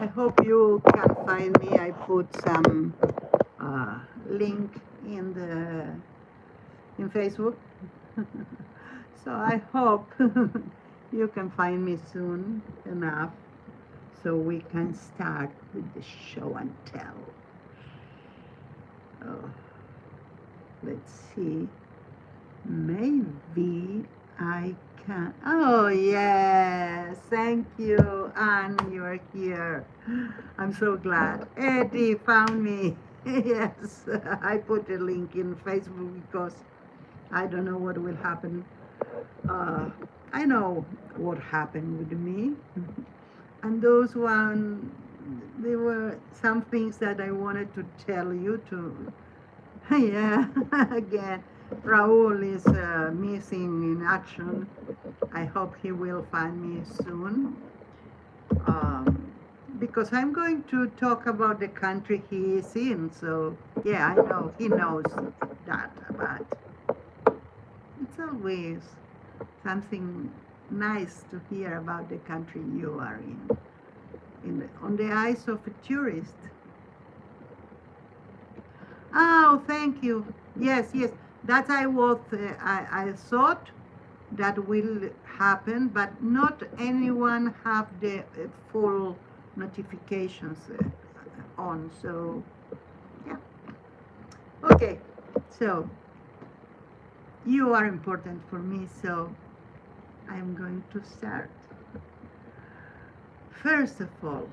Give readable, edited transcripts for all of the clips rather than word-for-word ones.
I hope you can find me. I put some link in Facebook. So I hope you can find me soon enough so we can start with the show and tell. Oh, let's see. Maybe I can. Oh, yes. Thank you, Anne. You're here. I'm so glad. Eddie found me. Yes, I put a link in Facebook because I don't know what will happen. I know what happened with me. And those one, there were some things that I wanted to tell you to. Yeah, again, Raul is missing in action. I hope he will find me soon. Um, because I'm going to talk about the country he is in. So, yeah, I know he knows that, but it's always something nice to hear about the country you are on the eyes of a tourist. Oh, thank you. Yes, yes. That I thought that will happen, but not anyone have the full notifications on. So, yeah. Okay. So, you are important for me, so I'm going to start. First of all,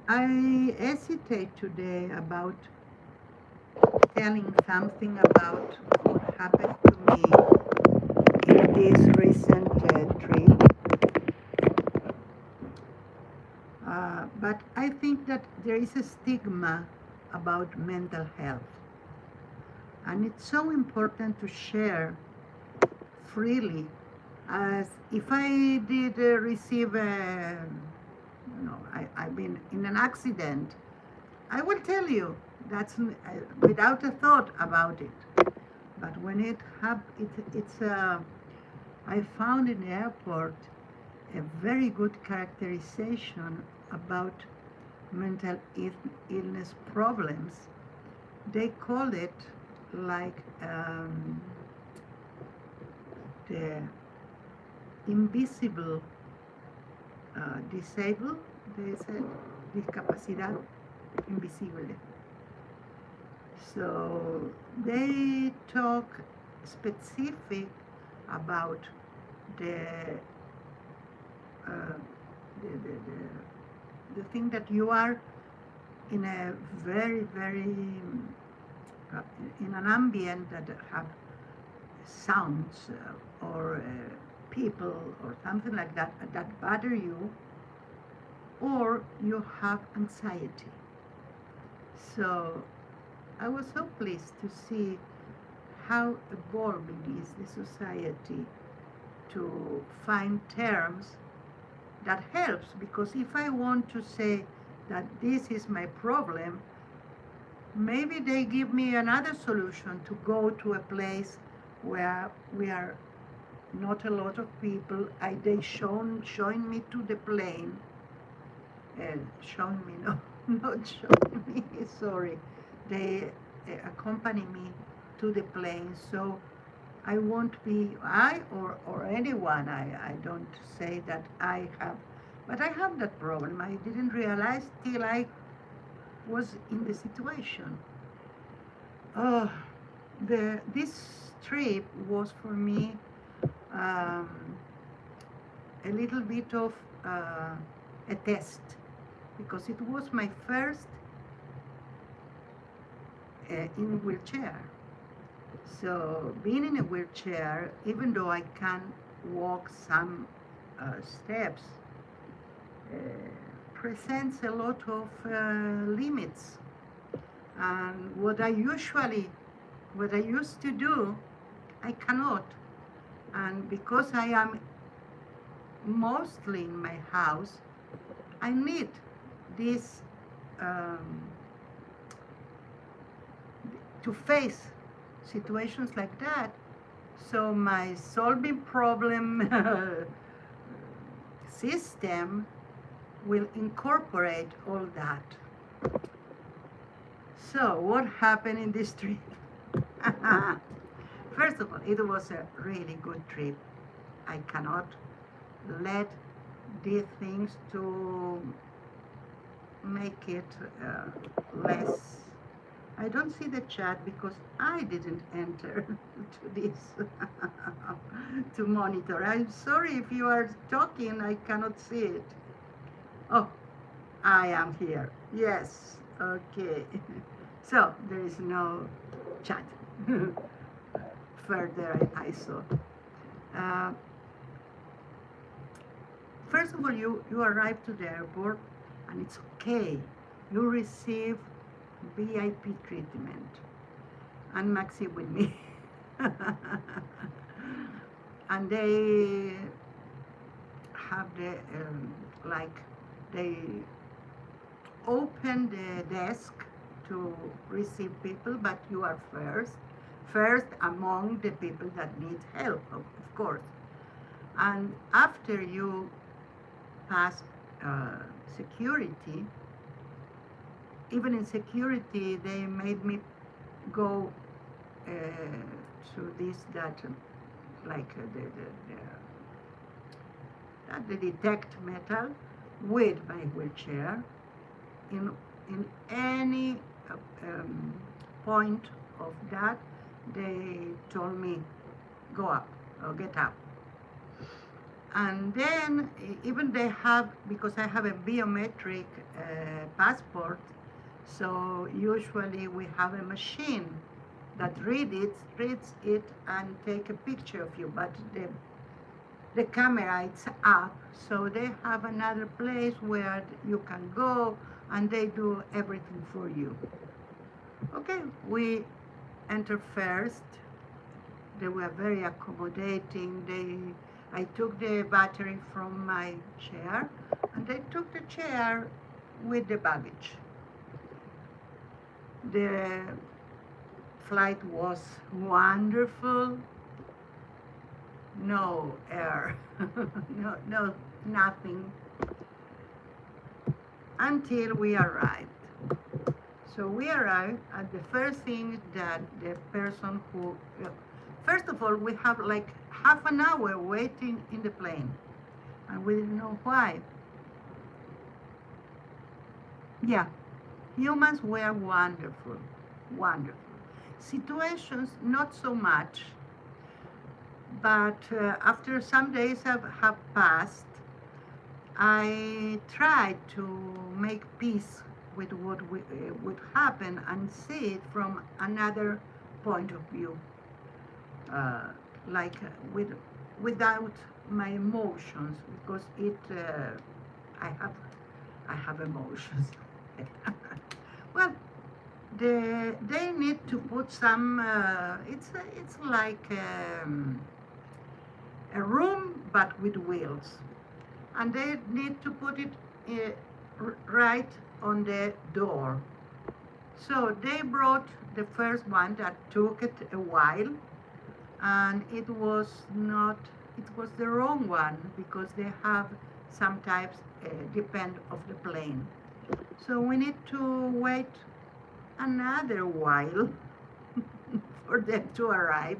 I hesitate today about telling something about what happened to me in this recent trip. But I think that there is a stigma about mental health. And it's so important to share freely. As if I did receive I've been in an accident, I will tell you that's without a thought about it. But when it happened, I found in the airport a very good characterization about mental illness problems. They call it like the invisible disabled, they said, discapacidad invisible. So they talk specific about the, uh, the thing that you are in a very, very, in an ambient that have sounds or people or something like that that bother you, or you have anxiety. So I was so pleased to see how evolved it is, the society, to find terms that helps, because if I want to say that this is my problem, maybe they give me another solution to go to a place where we are not a lot of people. They showing me to the plane, showing me, no, not showing me, sorry. They accompany me to the plane, so I won't be, or anyone, I don't say that I have, but I have that problem. I didn't realize till I was in the situation. Oh, this trip was for me um, a little bit of a test, because it was my first in wheelchair. So being in a wheelchair, even though I can walk some steps, presents a lot of limits. And what I used to do, I cannot. And because I am mostly in my house, I need this to face situations like that. So my solving problem system will incorporate all that. So what happened in this trip? First of all, it was a really good trip. I cannot let these things to make it less. I don't see the chat because I didn't enter to this to monitor. I'm sorry if you are talking, I cannot see it. Oh, I am here. Yes, okay. So there is no chat. Further, I saw. Uh, First of all, you arrive to the airport and it's okay. You receive VIP treatment. And Maxi with me. And they have the, like, they open the desk to receive people, but you are first among the people that need help, of course. And after you pass security, even in security, they made me go to this that like the detect metal with my wheelchair in any point of that. They told me go up or get up. And then even they have, because I have a biometric passport, so usually we have a machine that reads it and take a picture of you, but the camera it's up, so they have another place where you can go and they do everything for you. Okay, we enter first. They were very accommodating. I took the battery from my chair and they took the chair with the baggage. The flight was wonderful. No air, no, nothing, until we arrived. So we arrived at the first thing that the person who, first of all, we have like half an hour waiting in the plane, and we didn't know why. Yeah, humans were wonderful, wonderful. Situations, not so much, but after some days have passed, I tried to make peace with what would happen and see it from another point of view, like without my emotions, because I have emotions. Well, they need to put some. It's like a room but with wheels, and they need to put it right on the door. So they brought the first one that took it a while, and it was the wrong one, because they have some types depend of the plane. So we need to wait another while for them to arrive.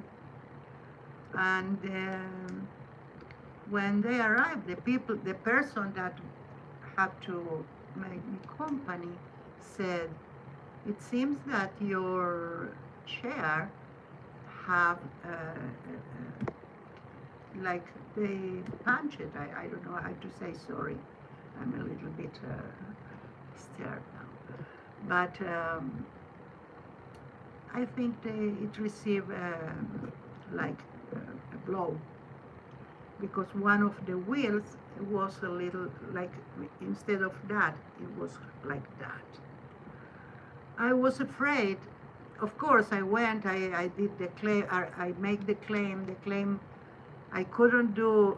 And when they arrive, the person that had to make me company said, it seems that your chair have like they punch it. I don't know how to say sorry. I'm a little bit scared now. But I think it received like a blow, because one of the wheels was a little like, instead of that, it was like that. I was afraid. Of course, I went, I did the claim, I make the claim I couldn't do,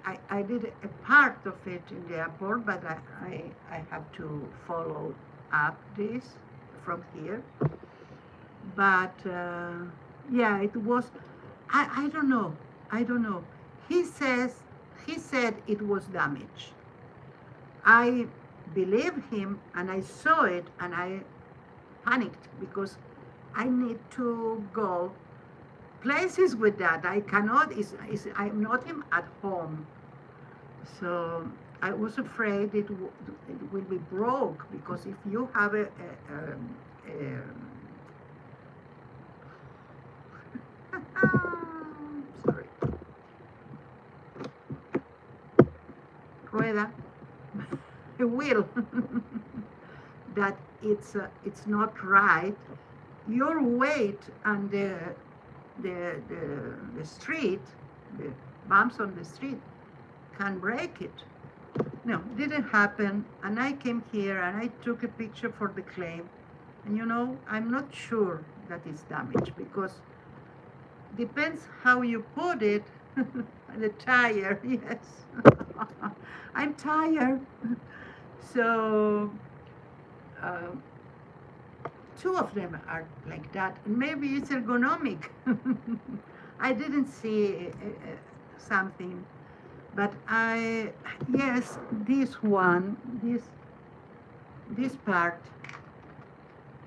I did a part of it in the airport, but I have to follow up this from here. But yeah, it was, I don't know. He said it was damaged. I believed him and I saw it and I panicked because I need to go places with that. I cannot, I'm not at home. So I was afraid it will be broke because if you have a sorry, rueda, a wheel that it's not right, your weight and the street, the bumps on the street can break it. No, didn't happen. And I came here and I took a picture for the claim. And I'm not sure that it's damaged because depends how you put it. The tire, yes. I'm tired. So uh, two of them are like that. Maybe it's ergonomic. I didn't see something, but yes, this part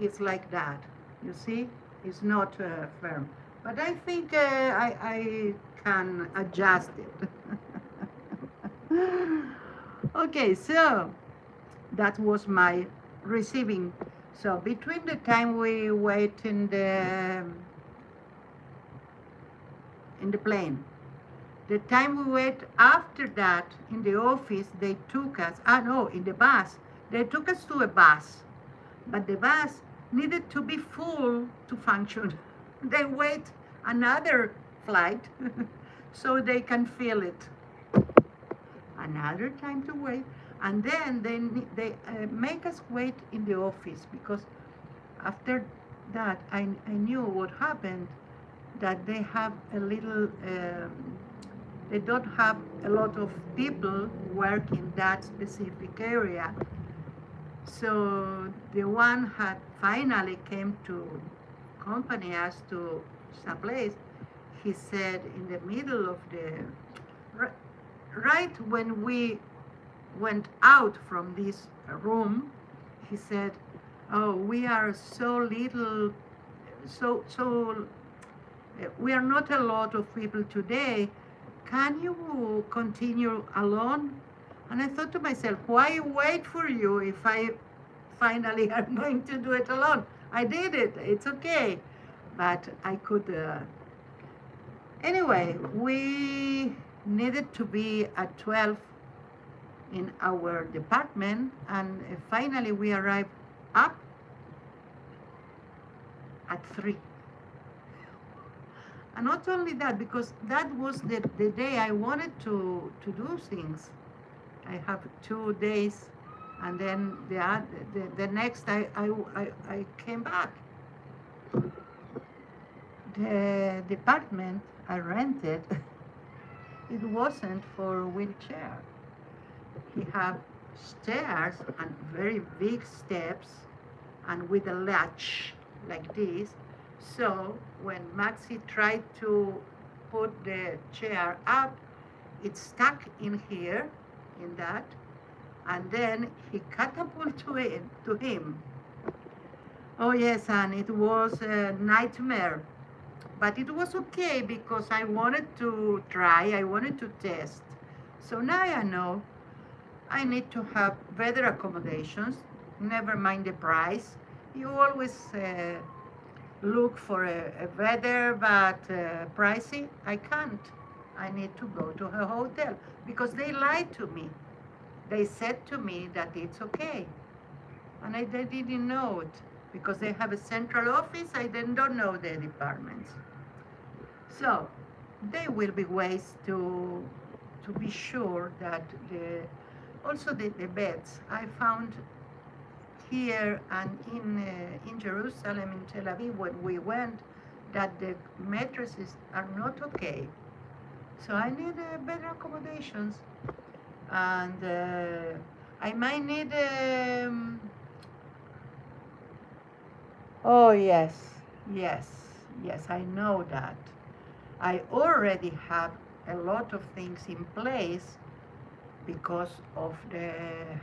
is like that. You see, it's not firm, but I think I can adjust it. Okay, so that was my receiving. So between the time we wait in the plane, the time we wait after that in the office, they took us. No, in the bus, they took us to a bus, but the bus needed to be full to function. They wait another flight so they can fill it. Another time to wait, and then they make us wait in the office because after that I knew what happened, that they have a little they don't have a lot of people work in that specific area. So the one had finally came to accompany us to some place. He said in the middle of the right when we went out from this room, he said, "Oh, we are so little, we are not a lot of people today. Can you continue alone?" And I thought to myself, why wait for you if I finally am going to do it alone? I did it. It's okay. But I could. Anyway, we needed to be at 12 in our department, and finally we arrived up at 3. And not only that, because that was the day I wanted to do things. I have 2 days, and then the next I came back. The department I rented, it wasn't for wheelchair. He had stairs and very big steps, and with a latch like this. So when Maxi tried to put the chair up, it stuck in here, in that, and then he catapulted to him. Oh yes, and it was a nightmare. But it was okay because I wanted to try, I wanted to test. So now I know I need to have better accommodations, never mind the price. You always look for a better, but pricey. I can't. I need to go to a hotel because they lied to me. They said to me that it's okay. And I didn't know it because they have a central office. I then don't know the departments. So there will be ways to be sure that also the beds I found here and in Jerusalem, in Tel Aviv, when we went, that the mattresses are not okay. So I need better accommodations, and I might need. Oh yes, yes, yes. I know that. I already have a lot of things in place because of the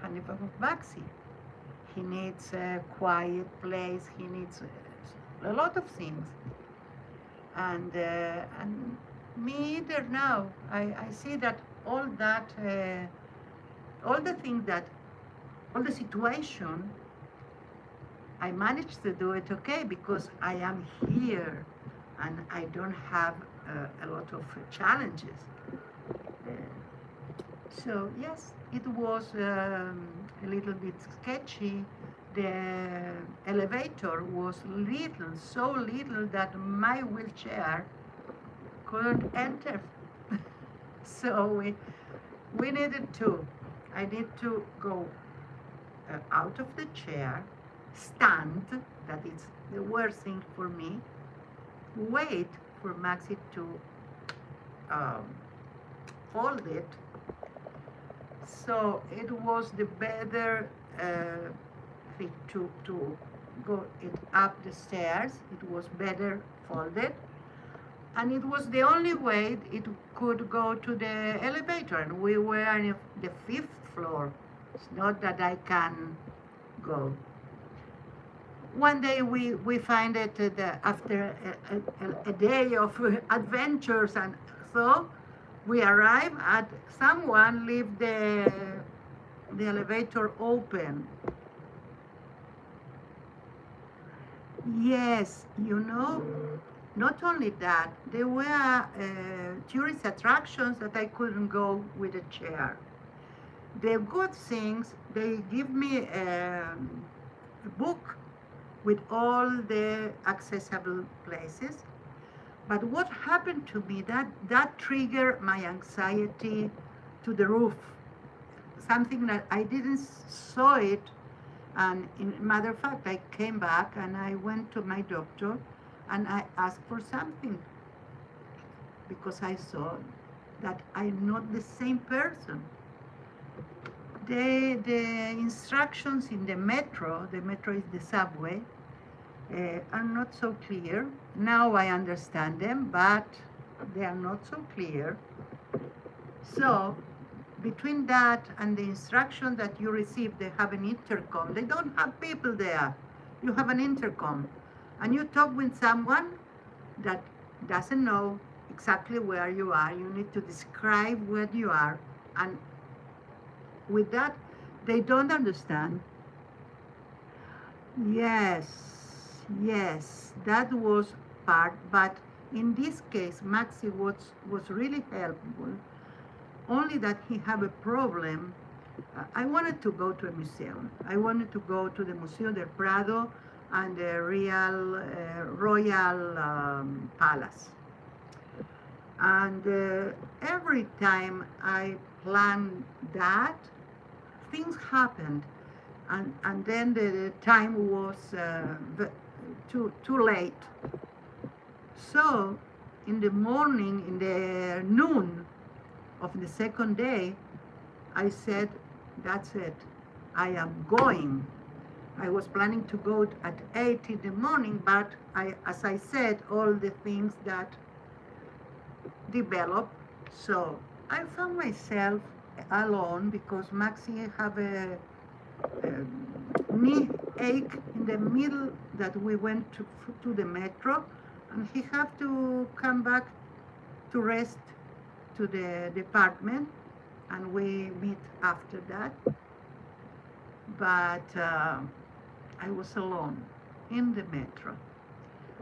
handicap of Maxi. He needs a quiet place. He needs a lot of things. And me either now. I see that all that, all the things that, all the situation, I managed to do it okay because I am here and I don't have a lot of challenges. Uh, so yes, it was a little bit sketchy. The elevator was little, so little that my wheelchair couldn't enter. So we needed to, I need to go out of the chair, stand, that is the worst thing for me, wait for Maxi to um, fold it. So it was the better thing to go it up the stairs. It was better folded. And it was the only way it could go to the elevator. And we were on the 5th floor. It's not that I can go. One day we find it after a day of adventures, and so we arrive at someone leave the elevator open. Yes, you know, not only that, there were tourist attractions that I couldn't go with a chair. The good things, they give me a book with all the accessible places. But what happened to me, that triggered my anxiety to the roof. Something that I didn't saw it. And in matter of fact, I came back and I went to my doctor and I asked for something because I saw that I'm not the same person. The instructions in the metro is the subway, are not so clear. Now I understand them, but they are not so clear. So between that and the instruction that you receive, they have an intercom. They don't have people there. You have an intercom. And you talk with someone that doesn't know exactly where you are. You need to describe where you are. And with that, they don't understand. Yes, that was part. But in this case, Maxi was really helpful. Only that he had a problem. I wanted to go to a museum. I wanted to go to the Museo del Prado and the Royal Palace. And every time I planned that, things happened. And then the time was too late. So in the morning, in the noon of the second day, I said, that's it, I am going. I was planning to go at 8 in the morning, but as I said, all the things that developed. So I found myself alone because Maxi have a knee ache in the middle that we went to the metro, and he had to come back to rest to the department, and we meet after that. But I was alone in the metro,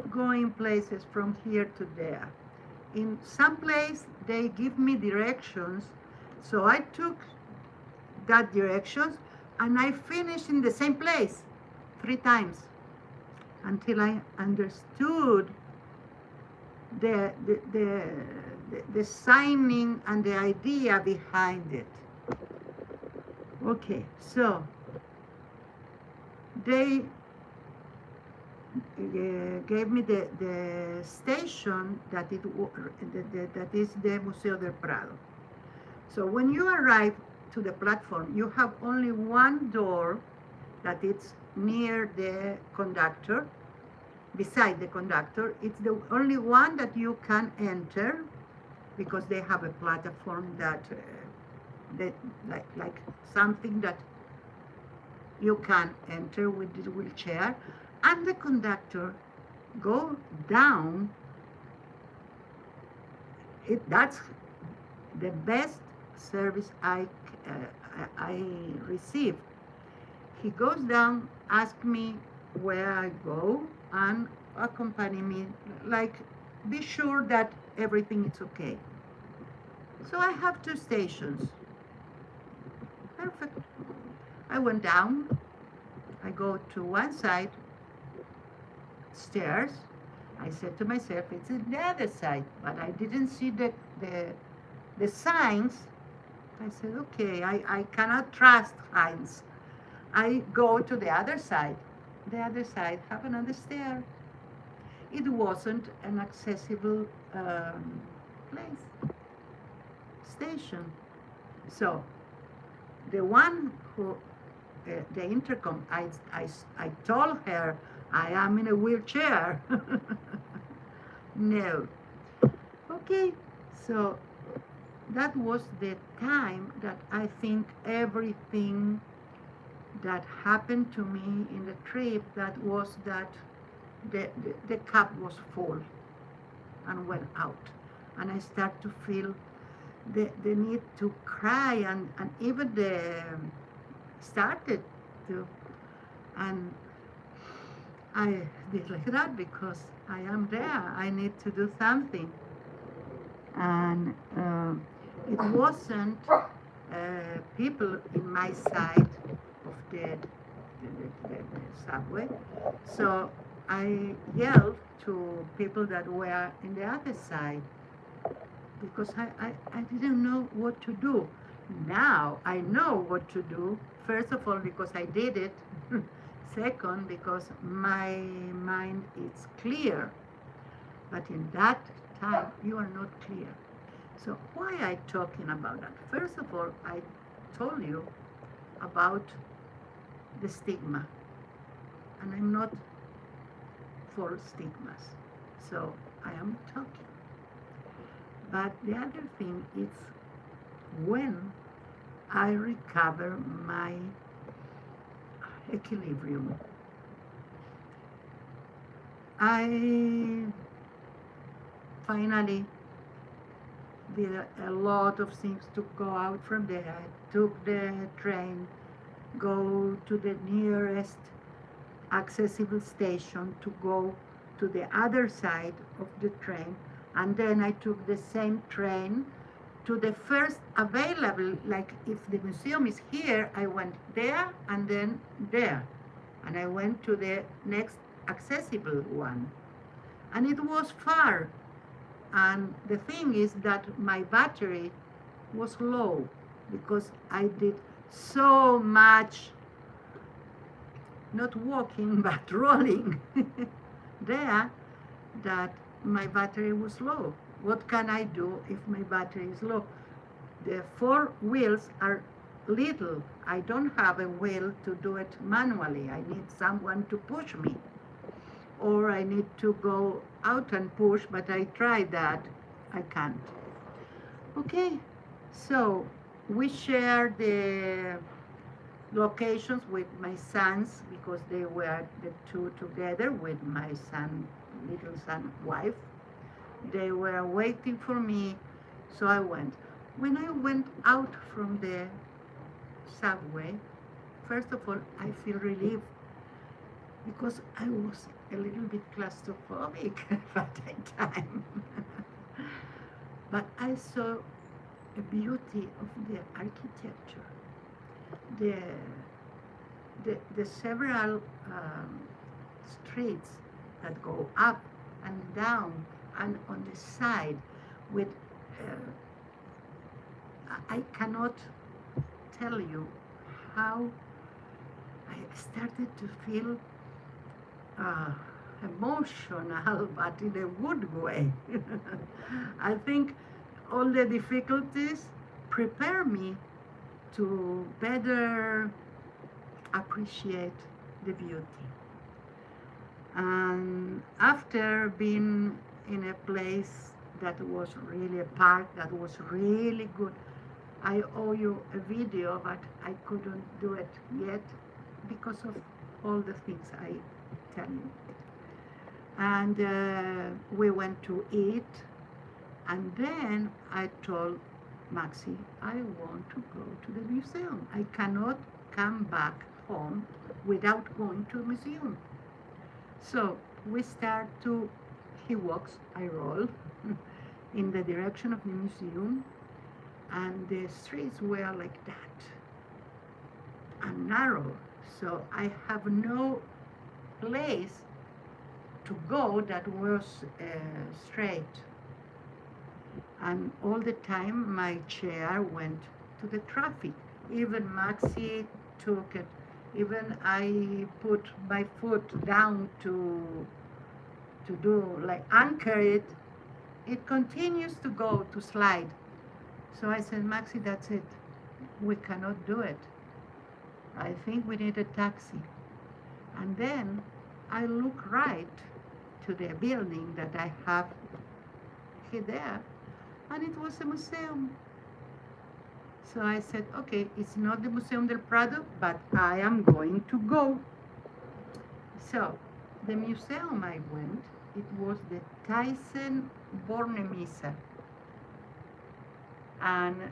going places from here to there. In some place they give me directions, so I took that directions and I finished in the same place 3 times until I understood the signing and the idea behind it. Okay, so they gave me the station that is the Museo del Prado. So when you arrive to the platform, you have only one door that is near the conductor, beside the conductor. It's the only one that you can enter because they have a platform that that like something that you can enter with the wheelchair, and the conductor go down. That's the best service I received. He goes down, asks me where I go, and accompany me, like be sure that everything is okay. So I have two stations. Perfect. I went down. I go to one side, stairs. I said to myself, it's in the other side, but I didn't see the signs. I said, okay, I cannot trust signs. I go to the other side. The other side have another stair. It wasn't an accessible place, station. So the one who, the intercom, I told her I am in a wheelchair. No. Okay, so that was the time that I think everything that happened to me in the trip, that was that the cup was full and went out. And I start to feel the need to cry, and even the started to, and I did like that because I am there. I need to do something. And it wasn't people in my side of the subway. So I yelled to people that were in the other side because I didn't know what to do. Now I know what to do. First of all, because I did it. Second, because my mind is clear. But in that time, you are not clear. So why I talking about that? First of all, I told you about the stigma, and I'm not for stigmas, so I am talking. But the other thing is when I recover my equilibrium, I finally did a lot of things to go out from there. I took the train, go to the nearest accessible station to go to the other side of the train, and then I took the same train to the first available, like if the museum is here, I went there and then there, and I went to the next accessible one, and it was far. And the thing is that my battery was low because I did so much, not walking, but rolling there, that my battery was low. What can I do if my battery is low? The four wheels are little. I don't have a wheel to do it manually. I need someone to push me. Or I need to go out and push, but I tried that. I can't. Okay, so we share the locations with my sons because they were the two together with my son, little son, wife. They were waiting for me, so I went. When I went out from the subway, first of all, I feel relieved because I was a little bit claustrophobic at that time. But I saw the beauty of the architecture, the, the several streets that go up and down and on the side with, I cannot tell you how I started to feel emotional, but in a good way. I think all the difficulties prepare me to better appreciate the beauty. And after being in a place that was really a park that was really good, I owe you a video, but I couldn't do it yet because of all the things I tell you. And we went to eat, and then I told Maxi, I want to go to the museum. I cannot come back home without going to a museum. So we start to, he walks, I roll, in the direction of the museum, and the streets were like that, and narrow. So I have no place to go that was straight. And all the time my chair went to the traffic. Even Maxi took it. Even I put my foot down to do like anchor it. It continues to go, to slide. So I said, Maxi, that's it. We cannot do it. I think we need a taxi. And then I look right to the building that I have here there, and it was a museum. So I said, okay, it's not the Museo del Prado, but I am going to go. So the museum I went, it was the Thyssen-Bornemisza. And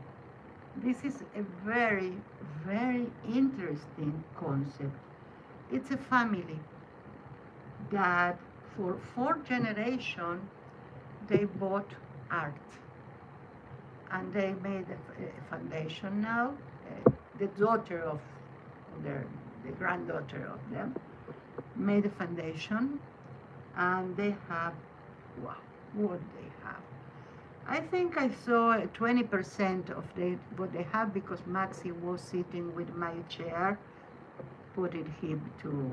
this is a very, very interesting concept. It's a family that for 4 generations, they bought art. And they made a foundation now. The daughter of the granddaughter of them made a foundation, and they have, wow, what they have. I think I saw 20% of what they have, because Maxi was sitting with my chair, putting him to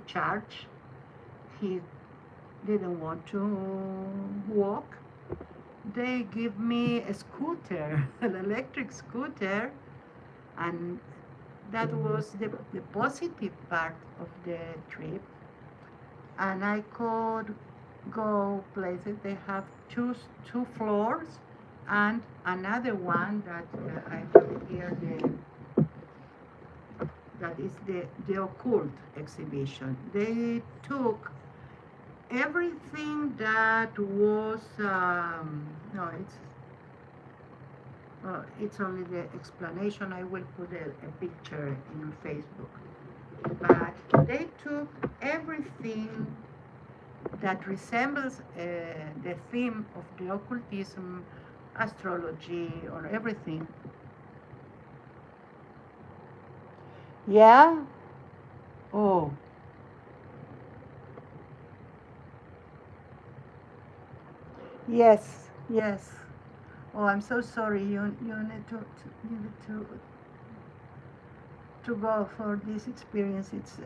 charge. He didn't want to walk. They give me a scooter, an electric scooter, and that was the positive part of the trip. And I could go places. They have two floors, and another one that I have here, that is the occult exhibition. They took everything that was, no, it's only the explanation. I will put a picture in Facebook. But they took everything that resembles the theme of the occultism, astrology, or everything. Yeah? Oh. Yes, yes. Oh, I'm so sorry. You need to go for this experience. It's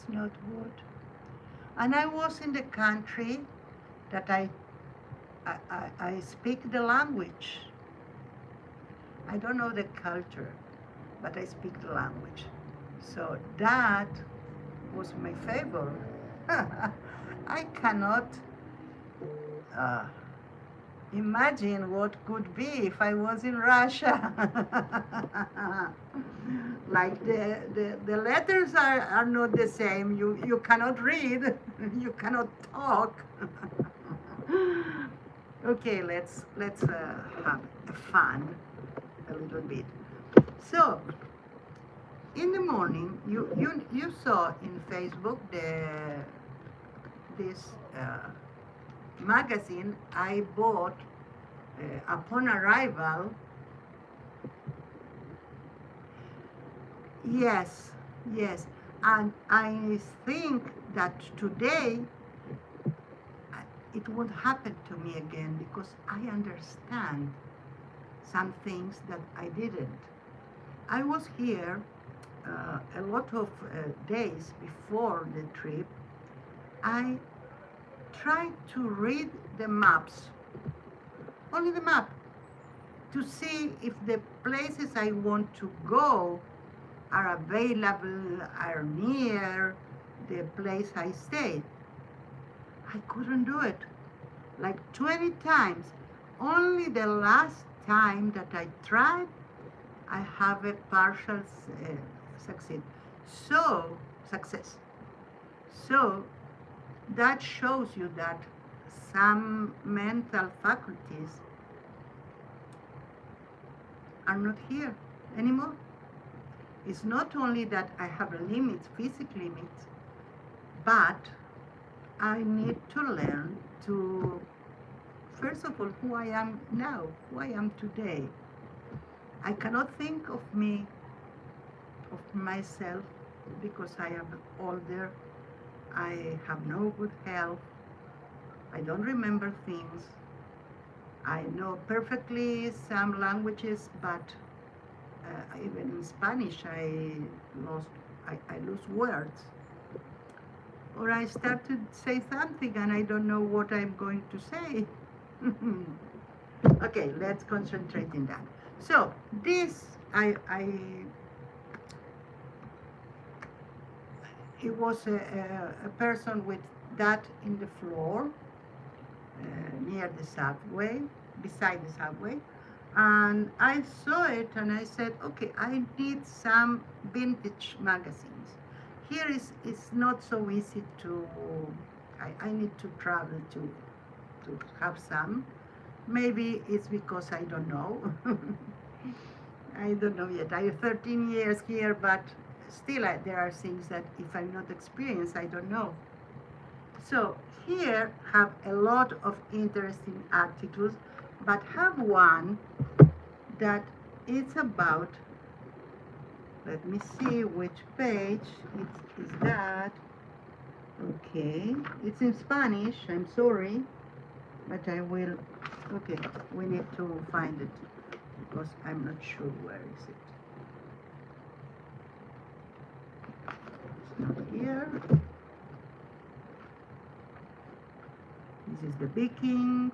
not good. And I was in the country that I speak the language. I don't know the culture, but I speak the language. So that was my favor. I cannot imagine what could be if I was in Russia. Like the letters are not the same. You cannot read, you cannot talk. Okay, let's have fun a little bit. So in the morning, you saw in Facebook this magazine I bought upon arrival. Yes, yes, and I think that today it won't happen to me again, because I understand some things that I didn't. I was here a lot of days before the trip. I tried to read the maps, only the map, to see if the places I want to go are available, are near the place I stayed. I couldn't do it. Like 20 times only the last time that I tried, I have a partial succeed. So, success. So, that shows you that some mental faculties are not here anymore. It's not only that I have limits, physical limits, but I need to learn to, first of all, who I am now, who I am today. I cannot think of me, of myself, because I am older. I have no good health. I don't remember things. I know perfectly some languages, but even in Spanish, I lose words. Or I start to say something and I don't know what I'm going to say. Okay, let's concentrate in that. So this, it was a person with that in the floor near the subway, beside the subway. And I saw it and I said, okay, I need some vintage magazines. Here it's not so easy to, I need to travel to have some. Maybe it's because I don't know. I don't know yet. I have 13 years here, but still there are things that if I'm not experienced, I don't know. So here have a lot of interesting articles, but have one that is about, let me see which page it is that. Okay, it's in Spanish, I'm sorry, but I will, okay, we need to find it because I'm not sure where is it. It's not here. This is the Vikings.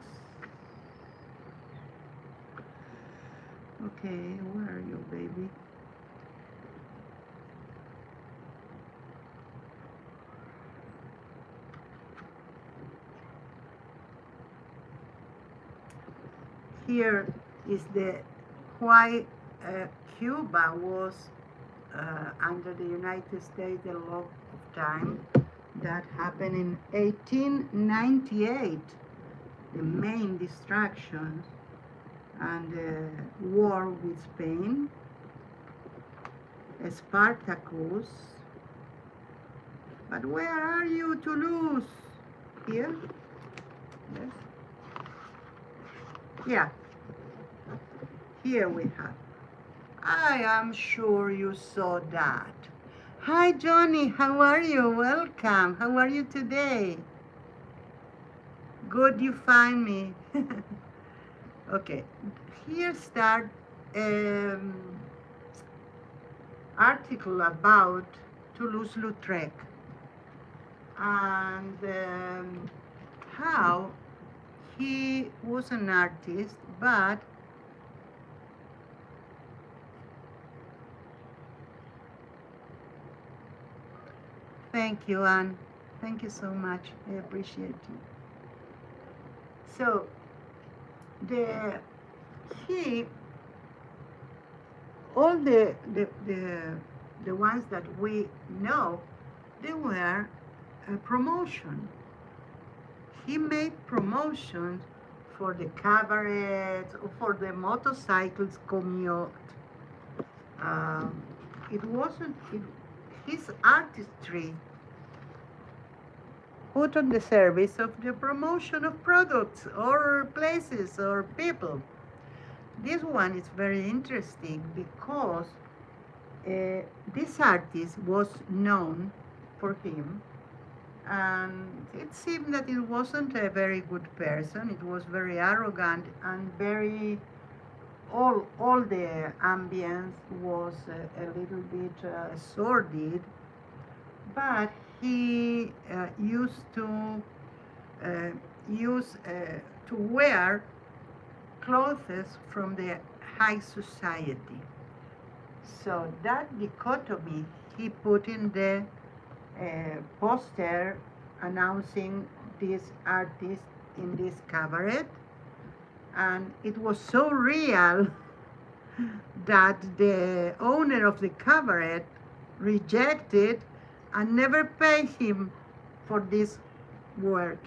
Okay, where are you, baby? Here is the why Cuba was under the United States a lot of time. That happened in 1898, the main distraction and the war with Spain, Spartacus. But where are you, Toulouse? Here? Yes. Yeah. Here we have. I am sure you saw that. Hi, Johnny. How are you? Welcome. How are you today? Good you find me. Okay. Here start article about Toulouse-Lautrec and how he was an artist, but thank you, Anne. Thank you so much. I appreciate you. So, all the ones that we know, they were a promotion. He made promotions for the cabarets or for the motorcycles commute. It wasn't his artistry put on the service of the promotion of products or places or people. This one is very interesting because this artist was known for him, and it seemed that it wasn't a very good person. It was very arrogant and very, all the ambience was a little bit sordid, but he used to wear clothes from the high society. So that dichotomy he put in the poster announcing this artist in this cabaret, And it was so real that the owner of the cabaret rejected and never paid him for this work.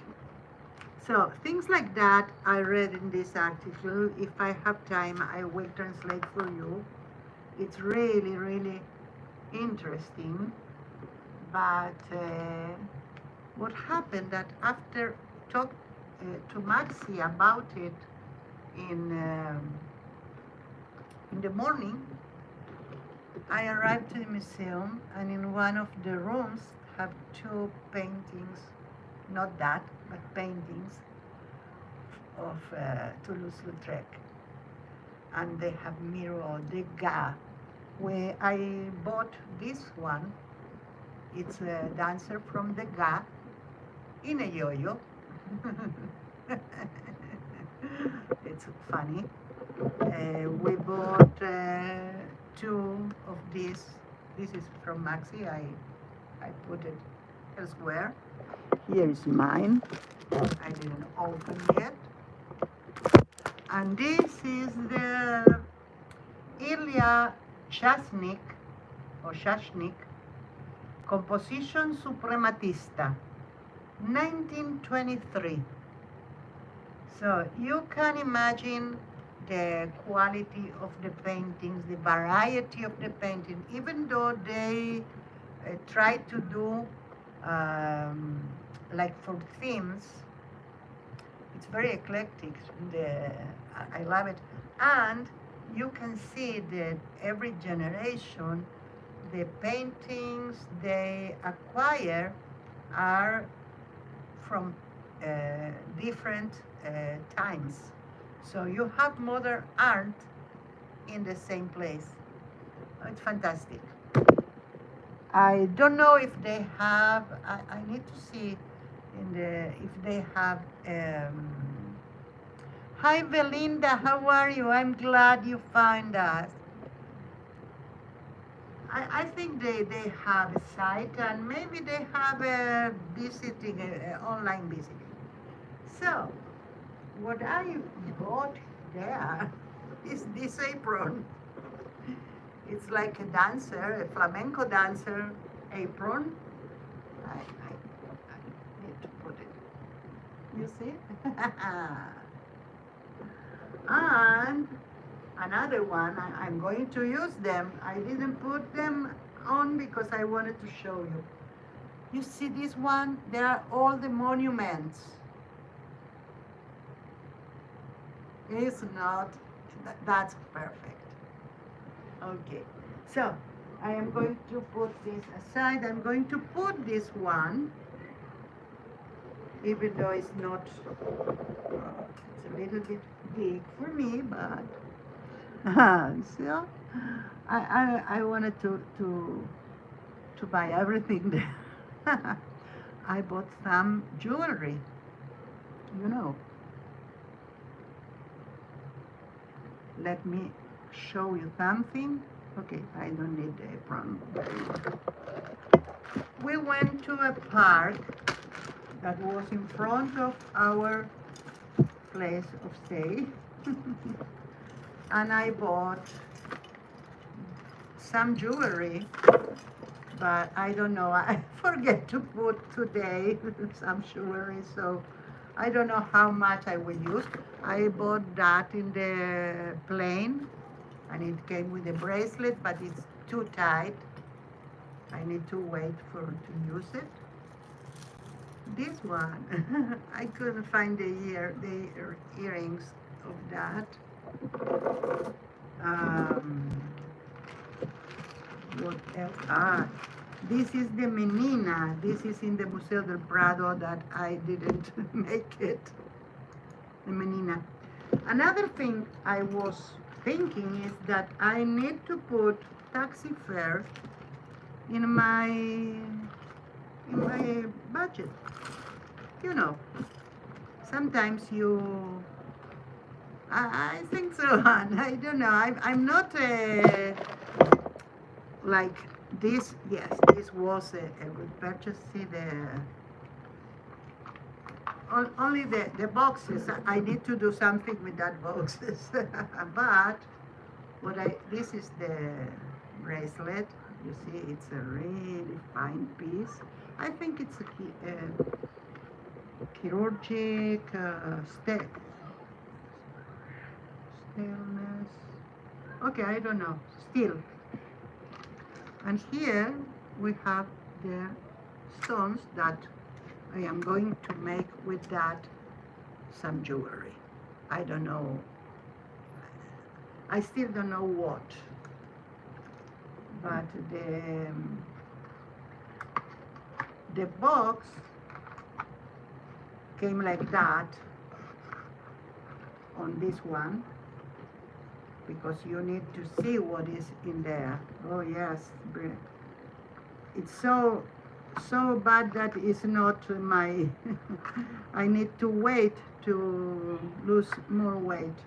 So things like that I read in this article. If I have time, I will translate for you. It's really, really interesting. But what happened that after talk to Maxi about it in the morning, I arrived to the museum, and in one of the rooms have two paintings, not that, but paintings of Toulouse-Lautrec. And they have Miro, Degas. Where I bought this one, it's a dancer from Degas in a yo-yo. It's funny. We bought two of these. This is from Maxi. I put it elsewhere. Here is mine. I didn't open yet. And this is the Ilya Chasnik or Shashnik Composition Suprematista, 1923. So you can imagine the quality of the paintings, the variety of the painting, even though they try to do like for themes. It's very eclectic. I love it. And you can see that every generation, the paintings they acquire are from different times. So you have modern art in the same place. It's fantastic. I don't know if they have, I need to see if they have, hi Belinda, how are you? I'm glad you found us. I think they have a site, and maybe they have a visiting, online visiting. So, what I bought there is this apron. It's like a dancer, a flamenco dancer apron. I need to put it. You see? And another one, I'm going to use them. I didn't put them on because I wanted to show you. You see this one? There are all the monuments. It's not, that's perfect. Okay, so I am going to put this aside. I'm going to put this one, even though it's not, it's a little bit big for me, but so I wanted to buy everything there. I bought some jewelry, you know. Let me show you something. Okay, I don't need the apron. We went to a park that was in front of our place of stay. And I bought some jewelry, but I don't know, I forget to put today some jewelry, so I don't know how much I will use. I bought that in the plane, and it came with a bracelet, but it's too tight. I need to wait to use it. This one, I couldn't find the earrings of that. What else? This is the Menina. This is in the Museo del Prado that I didn't make it. The Menina. Another thing I was thinking is that I need to put taxi fares in my budget. You know, sometimes you. I think so, and I don't know. I'm not like this. Yes, this was a good purchase. See only the boxes. I need to do something with that boxes. But this is the bracelet. You see, it's a really fine piece. I think it's a chirurgic stainless. Okay, I don't know. Steel. And here we have the stones that I am going to make with that some jewelry. I don't know. I still don't know what. But the box came like that on this one, because you need to see what is in there. Oh yes, it's so bad that it's not my I need to wait to lose more weight.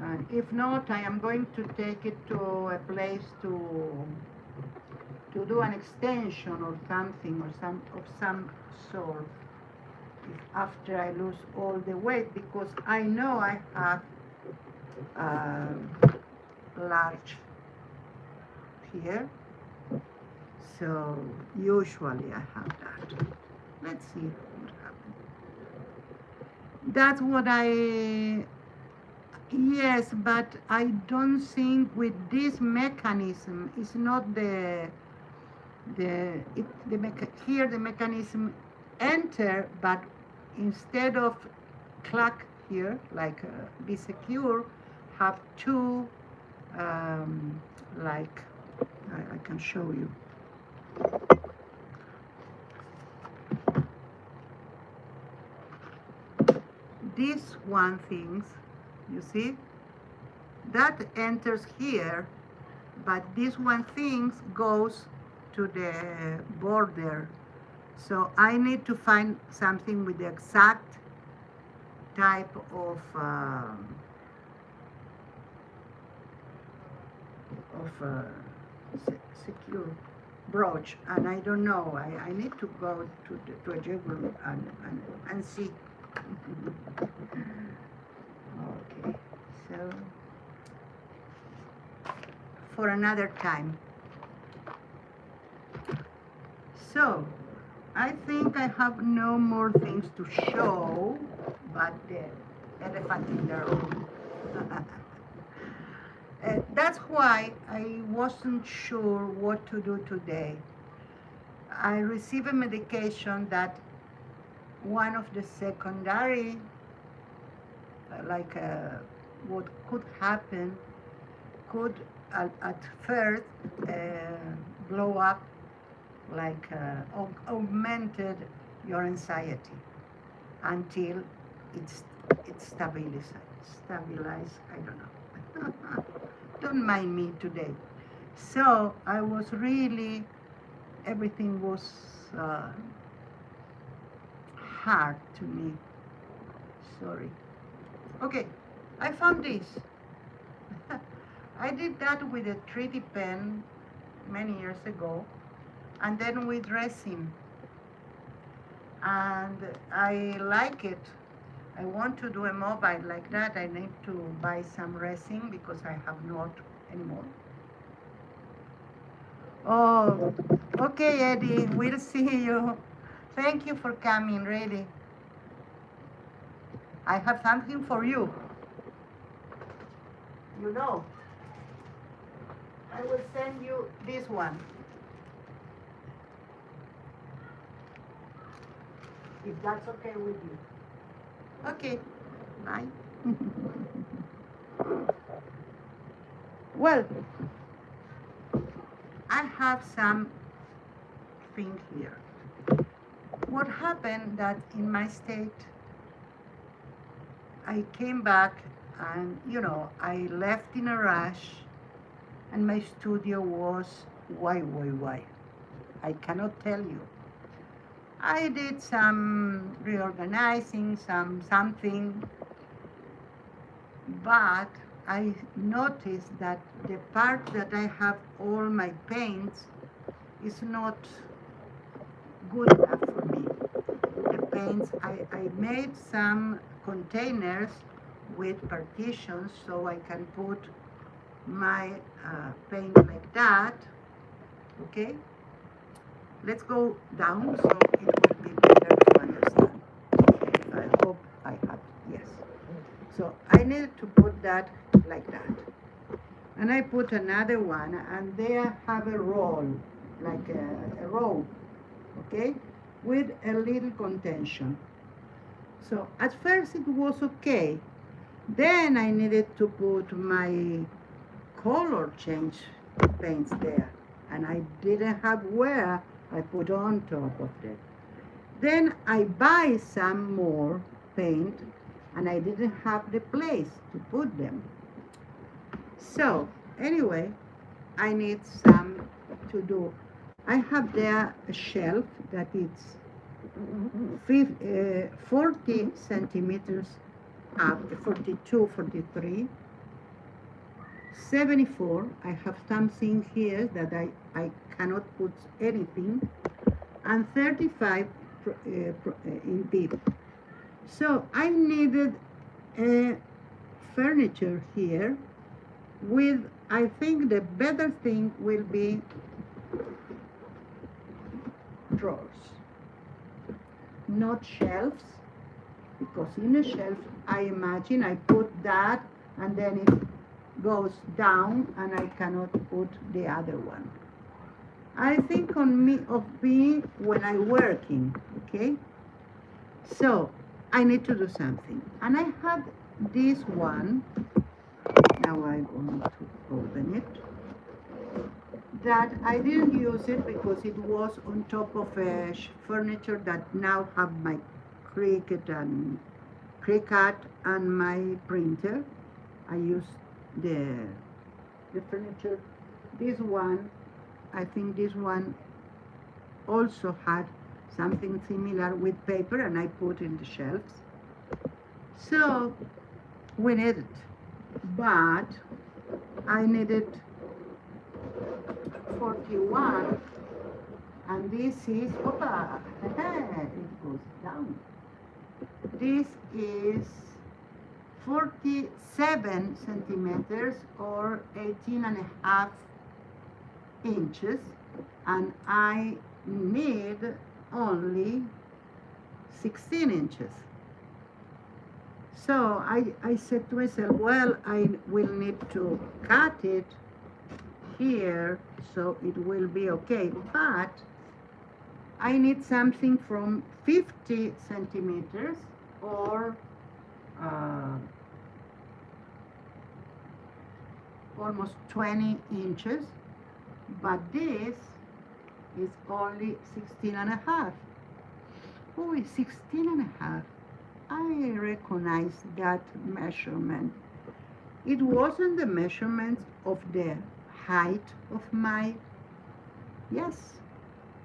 And if not, I am going to take it to a place to do an extension or something, or some sort, if after I lose all the weight, because I know I have large here, so usually I have that. Let's see what happens. That's what yes, but I don't think with this mechanism, it's not here the mechanism enter, but instead of clack here, like be secure, have two, like, I can show you. This one things, you see, that enters here, but this one things goes to the border. So I need to find something with the exact type of secure brooch, and I don't know. I need to go to a jeweler and see. Okay, so for another time. So I think I have no more things to show but the elephant in the room. That's why I wasn't sure what to do today. I received a medication that one of the secondary, what could happen, could at first blow up, like augmented your anxiety until it stabilized. I don't know. Don't mind me today. So I was really, everything was hard to me. Sorry. Okay, I found this. I did that with a 3D pen many years ago, and then with resin. And I like it. I want to do a mobile like that. I need to buy some resin because I have not anymore. Oh, okay, Eddie, we'll see you. Thank you for coming, really. I have something for you. You know, I will send you this one. If that's okay with you. Okay, bye. Well, I have some thing here. What happened that in my state, I came back and, I left in a rush, and my studio was why. I cannot tell you. I did some reorganizing, something, but I noticed that the part that I have all my paints is not good enough for me. paints. I made some containers with partitions so I can put my paint like that. Okay, let's go down so it will be better to understand. I hope I have, yes. So I need to put that like that. And I put another one, and there have a roll, like a rope, okay, with a little contention. So at first it was okay. Then I needed to put my color change paints there, and I didn't have where I put on top of it. Then I buy some more paint, and I didn't have the place to put them. So anyway, I need some to do. I have there a shelf that is 40 centimeters up, 42, 43, 74. I have something here that I cannot put anything, and 35 in deep. So I needed a furniture here with, I think the better thing will be drawers, not shelves, because in a shelf I imagine I put that and then it goes down and I cannot put the other one. I think of me when I'm working, okay? So I need to do something, and I had this one. Now I'm going to open it. That I didn't use it because it was on top of a furniture that now have my Cricut and my printer. I used the furniture. This one, I think this one also had something similar with paper, and I put in the shelves. So we need it, but I needed 41, and this is, opa, it goes down. This is 47 centimeters or 18.5 inches, and I need only 16 inches. So I said to myself, well, I will need to cut it here so it will be okay, but I need something from 50 centimeters or almost 20 inches, but this is only 16.5. Oh, 16.5. I recognize that measurement. It wasn't the measurement of the height of my, yes,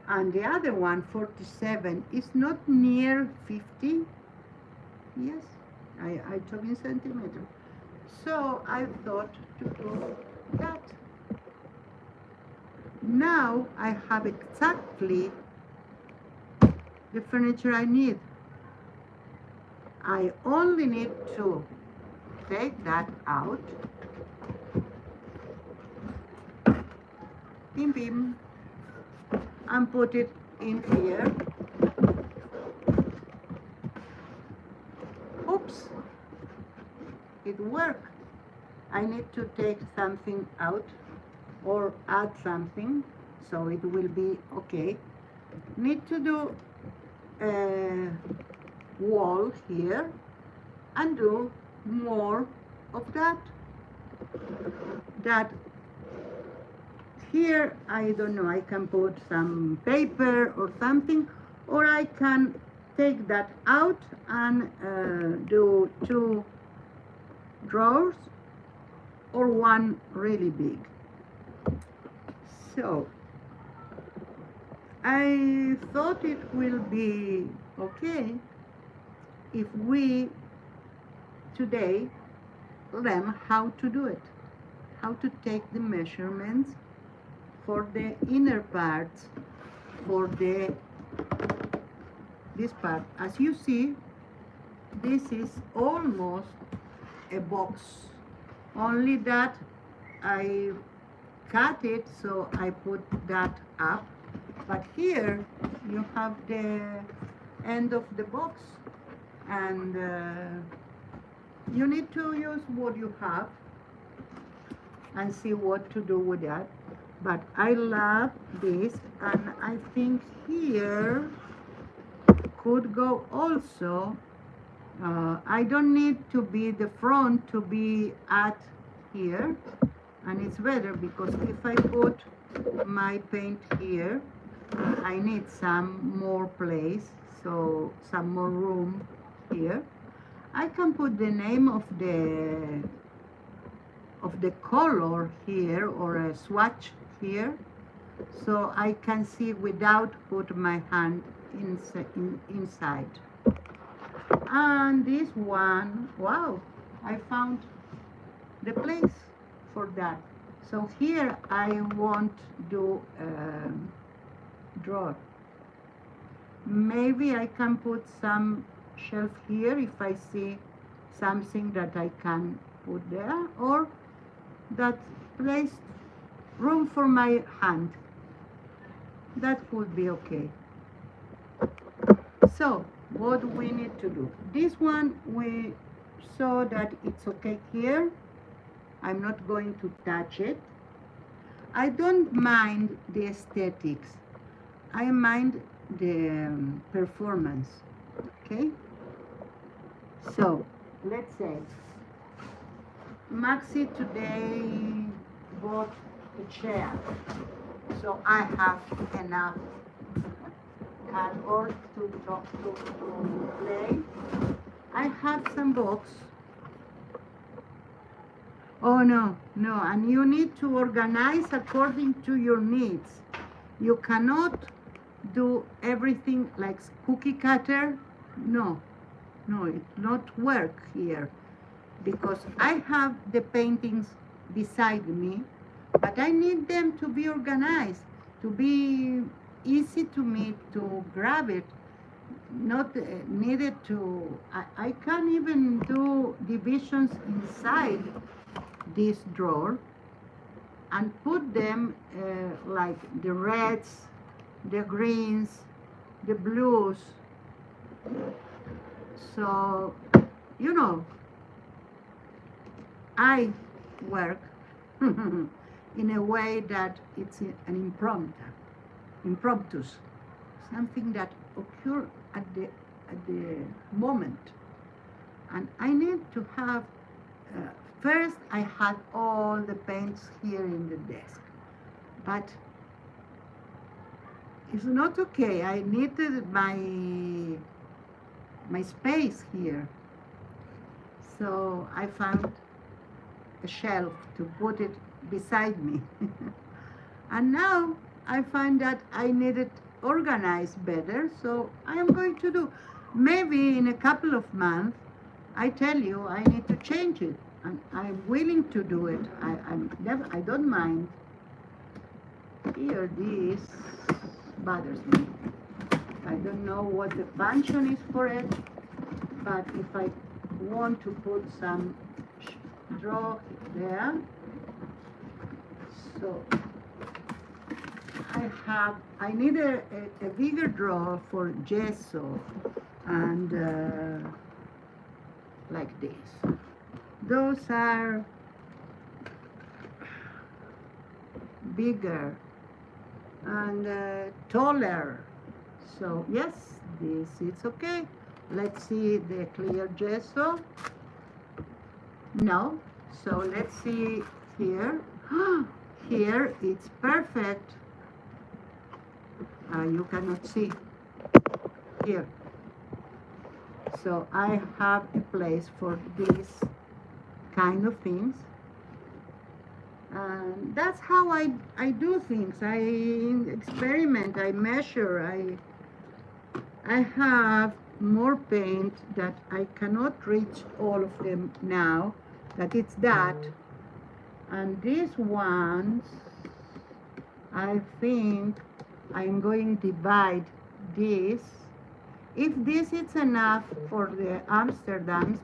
and the other one, 47, is not near 50. Yes, I took in centimeters. So I thought to do that. Now I have exactly the furniture I need. I only need to take that out, bim bim, and put it in here. Oops, it worked. I need to take something out or add something so it will be okay. Need to do a wall here and do more of that. That here, I don't know, I can put some paper or something, or I can take that out and do 2 drawers or one really big. So I thought it will be okay if we today learn how to do it, how to take the measurements for the inner parts, for the this part. As you see, this is almost a box, only that I cut it, so I put that up. But here you have the end of the box, and you need to use what you have and see what to do with that. But I love this, and I think here could go also. I don't need to be the front to be at here, and it's better because if I put my paint here, I need some more place, so some more room here. I can put the name of the color here, or a swatch here, so I can see without put my hand inside. And this one, wow, I found the place for that. So here I won't do drawer. Maybe I can put some shelf here if I see something that I can put there, or that place room for my hand. That would be okay. So what we need to do, this one we saw that it's okay here. I'm not going to touch it. I don't mind the aesthetics, I mind the performance. Okay, so let's say Maxi today bought a chair, so I have enough cardboard to play. I have some box. Oh no, and you need to organize according to your needs. You cannot do everything like cookie cutter. No, it not work here, because I have the paintings beside me, but I need them to be organized, to be easy to me to grab it, not needed to, I can't even do divisions inside this drawer and put them like the reds, the greens, the blues. So, you know, I work in a way that it's an impromptu, something that occurs at the moment. And I need to have, first I had all the paints here in the desk, but it's not okay. I needed my space here. So I found a shelf to put it beside me. And now I find that I need it organized better, so I am going to do. Maybe in a couple of months, I tell you I need to change it, and I'm willing to do it. I don't mind. Here, this bothers me. I don't know what the function is for it, but if I want to put some draw there, so I need a bigger drawer for gesso, and like this. Those are bigger and taller. So yes, this is okay. Let's see the clear gesso. No. So let's see here. Here it's perfect. You cannot see here. So I have a place for these kind of things. And that's how I do things. I experiment, I measure, I have more paint that I cannot reach all of them now, that it's that. And these ones, I think I'm going to divide this If this is enough for the Amsterdams,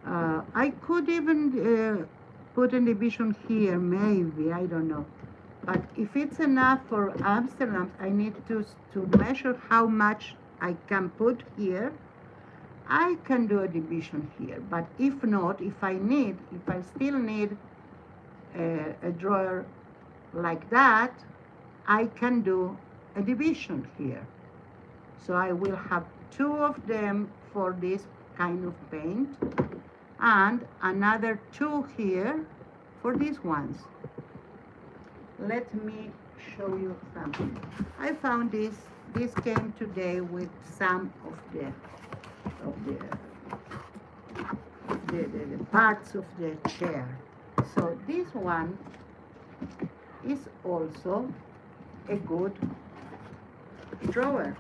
I could even put a division here, maybe, I don't know. But if it's enough for Amsterdam, I need to measure how much I can put here. I can do a division here, but if not, if I still need a drawer like that, I can do a division here. So I will have two of them for this kind of paint and another two here for these ones. Let me show you something. I found this. This came today with some of the parts of the chair. So this one is also a good drawer.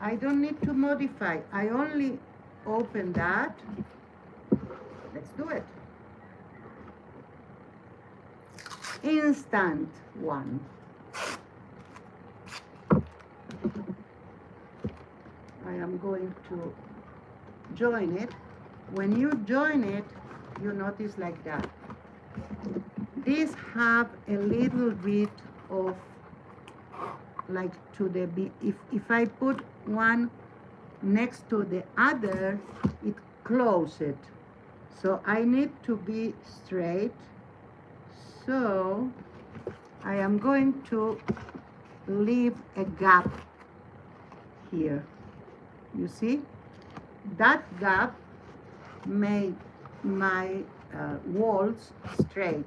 I don't need to modify. I only open that. Let's do it. Instant one. I am going to join it. When you join it, you notice like that. These have a little bit of like to the if I put one next to the other, it closes it. So I need to be straight. So I am going to leave a gap here. You see? That gap made my walls straight.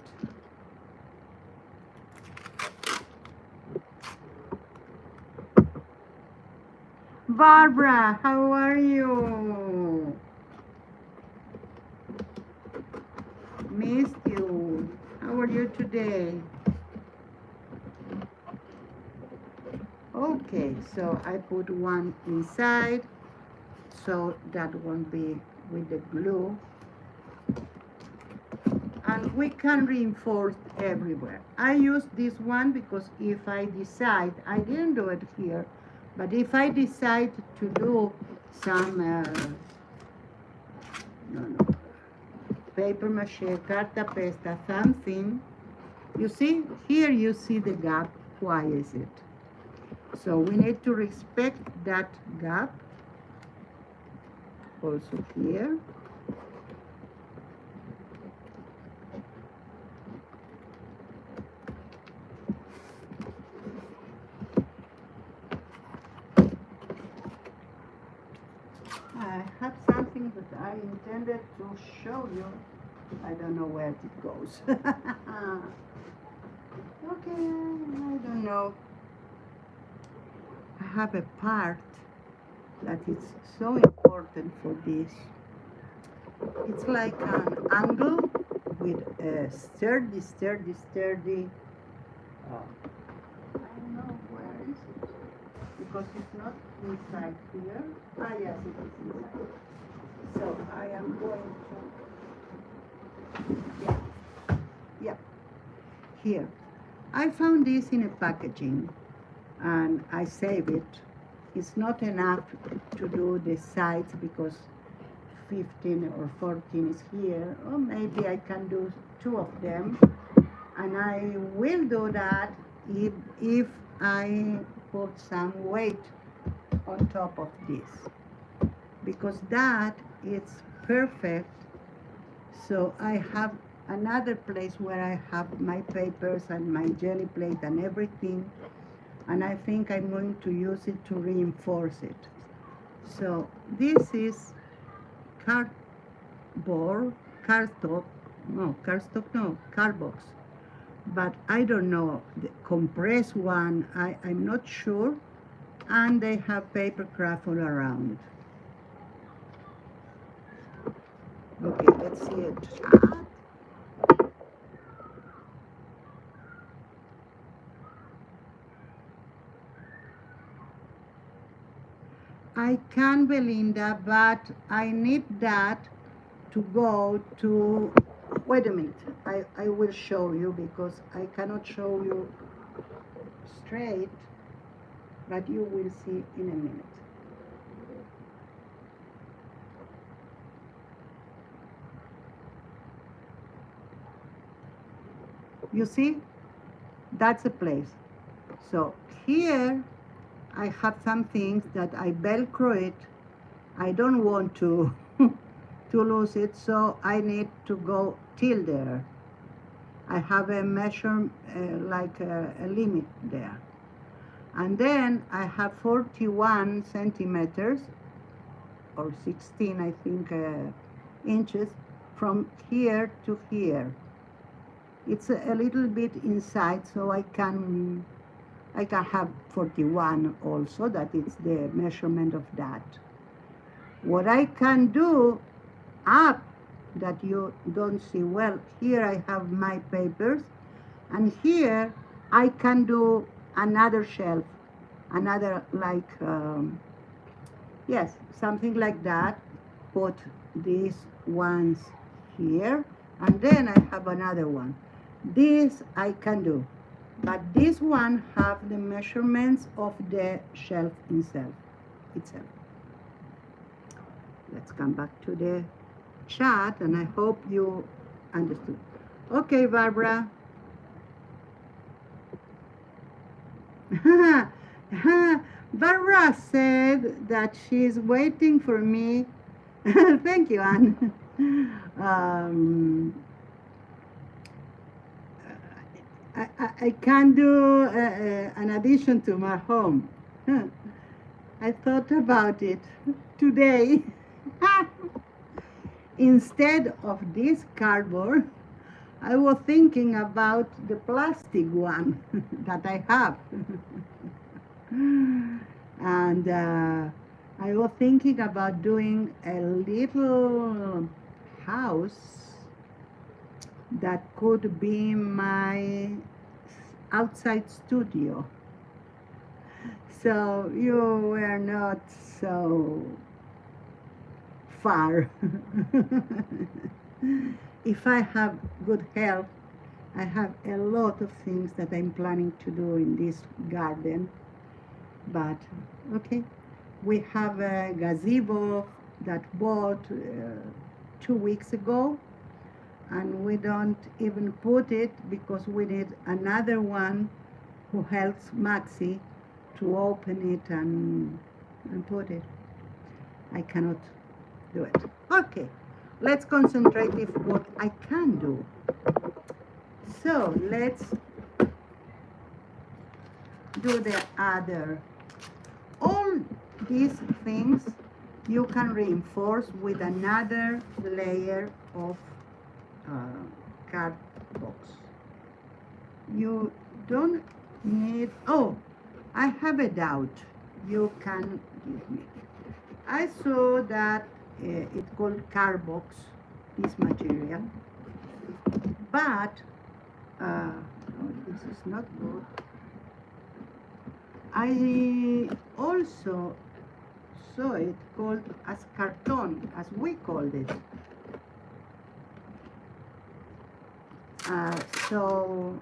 Barbara, how are you? Missed you. How are you today? Okay, so I put one inside so that won't be with the glue. And we can reinforce everywhere. I use this one because if I decide, I didn't do it here, but if I decide to do some, paper mache, carta pesta, something, you see, here you see the gap. Why is it? So we need to respect that gap. Also here. I have something that I intended to show you. I don't know where it goes. Okay, I don't know. I have a part that is so important for this. It's like an angle with a sturdy. I don't know where is it because it's not inside here. Ah, yes, it is inside. So I am going to, yeah, here. I found this in a packaging and I save it. It's not enough to do the sides because 15 or 14 is here, or maybe I can do two of them, and I will do that if I put some weight on top of this, because that is perfect. So I have another place where I have my papers and my jelly plate and everything, and I think I'm going to use it to reinforce it. So this is cardboard, cardstock, cardbox. But I don't know, the compressed one, I'm not sure. And they have paper craft all around. Okay, let's see it. I can, Belinda, but I need that to go to, wait a minute, I will show you because I cannot show you straight, but you will see in a minute. You see, that's a place. So here I have some things that I velcro it. I don't want to to lose it, so I need to go till there. I have a measure, like a limit there. And then I have 41 centimeters, or 16, I think, inches from here to here. It's a little bit inside, so I can have 41 also, that is the measurement of that. What I can do up, that you don't see well, here I have my papers, and here I can do another shelf, another, like, yes, something like that. Put these ones here, and then I have another one. This I can do, but this one have the measurements of the shelf itself. Let's come back to the chat, and I hope you understood. Okay, Barbara. Barbara said that she's waiting for me. Thank you, Anne. I can do an addition to my home. I thought about it today. Instead of this cardboard, I was thinking about the plastic one that I have. And I was thinking about doing a little house that could be my outside studio. So you were not so far. If I have good health, I have a lot of things that I'm planning to do in this garden. But okay, we have a gazebo that bought 2 weeks ago, and we don't even put it because we need another one who helps Maxi to open it and put it. I cannot do it. Okay, let's concentrate with what I can do. So let's do the other. All these things you can reinforce with another layer of card box. You don't need, oh, I have a doubt you can give me. I saw that it's called card box, this material, but oh, this is not good. I also saw it called as carton, as we called it. So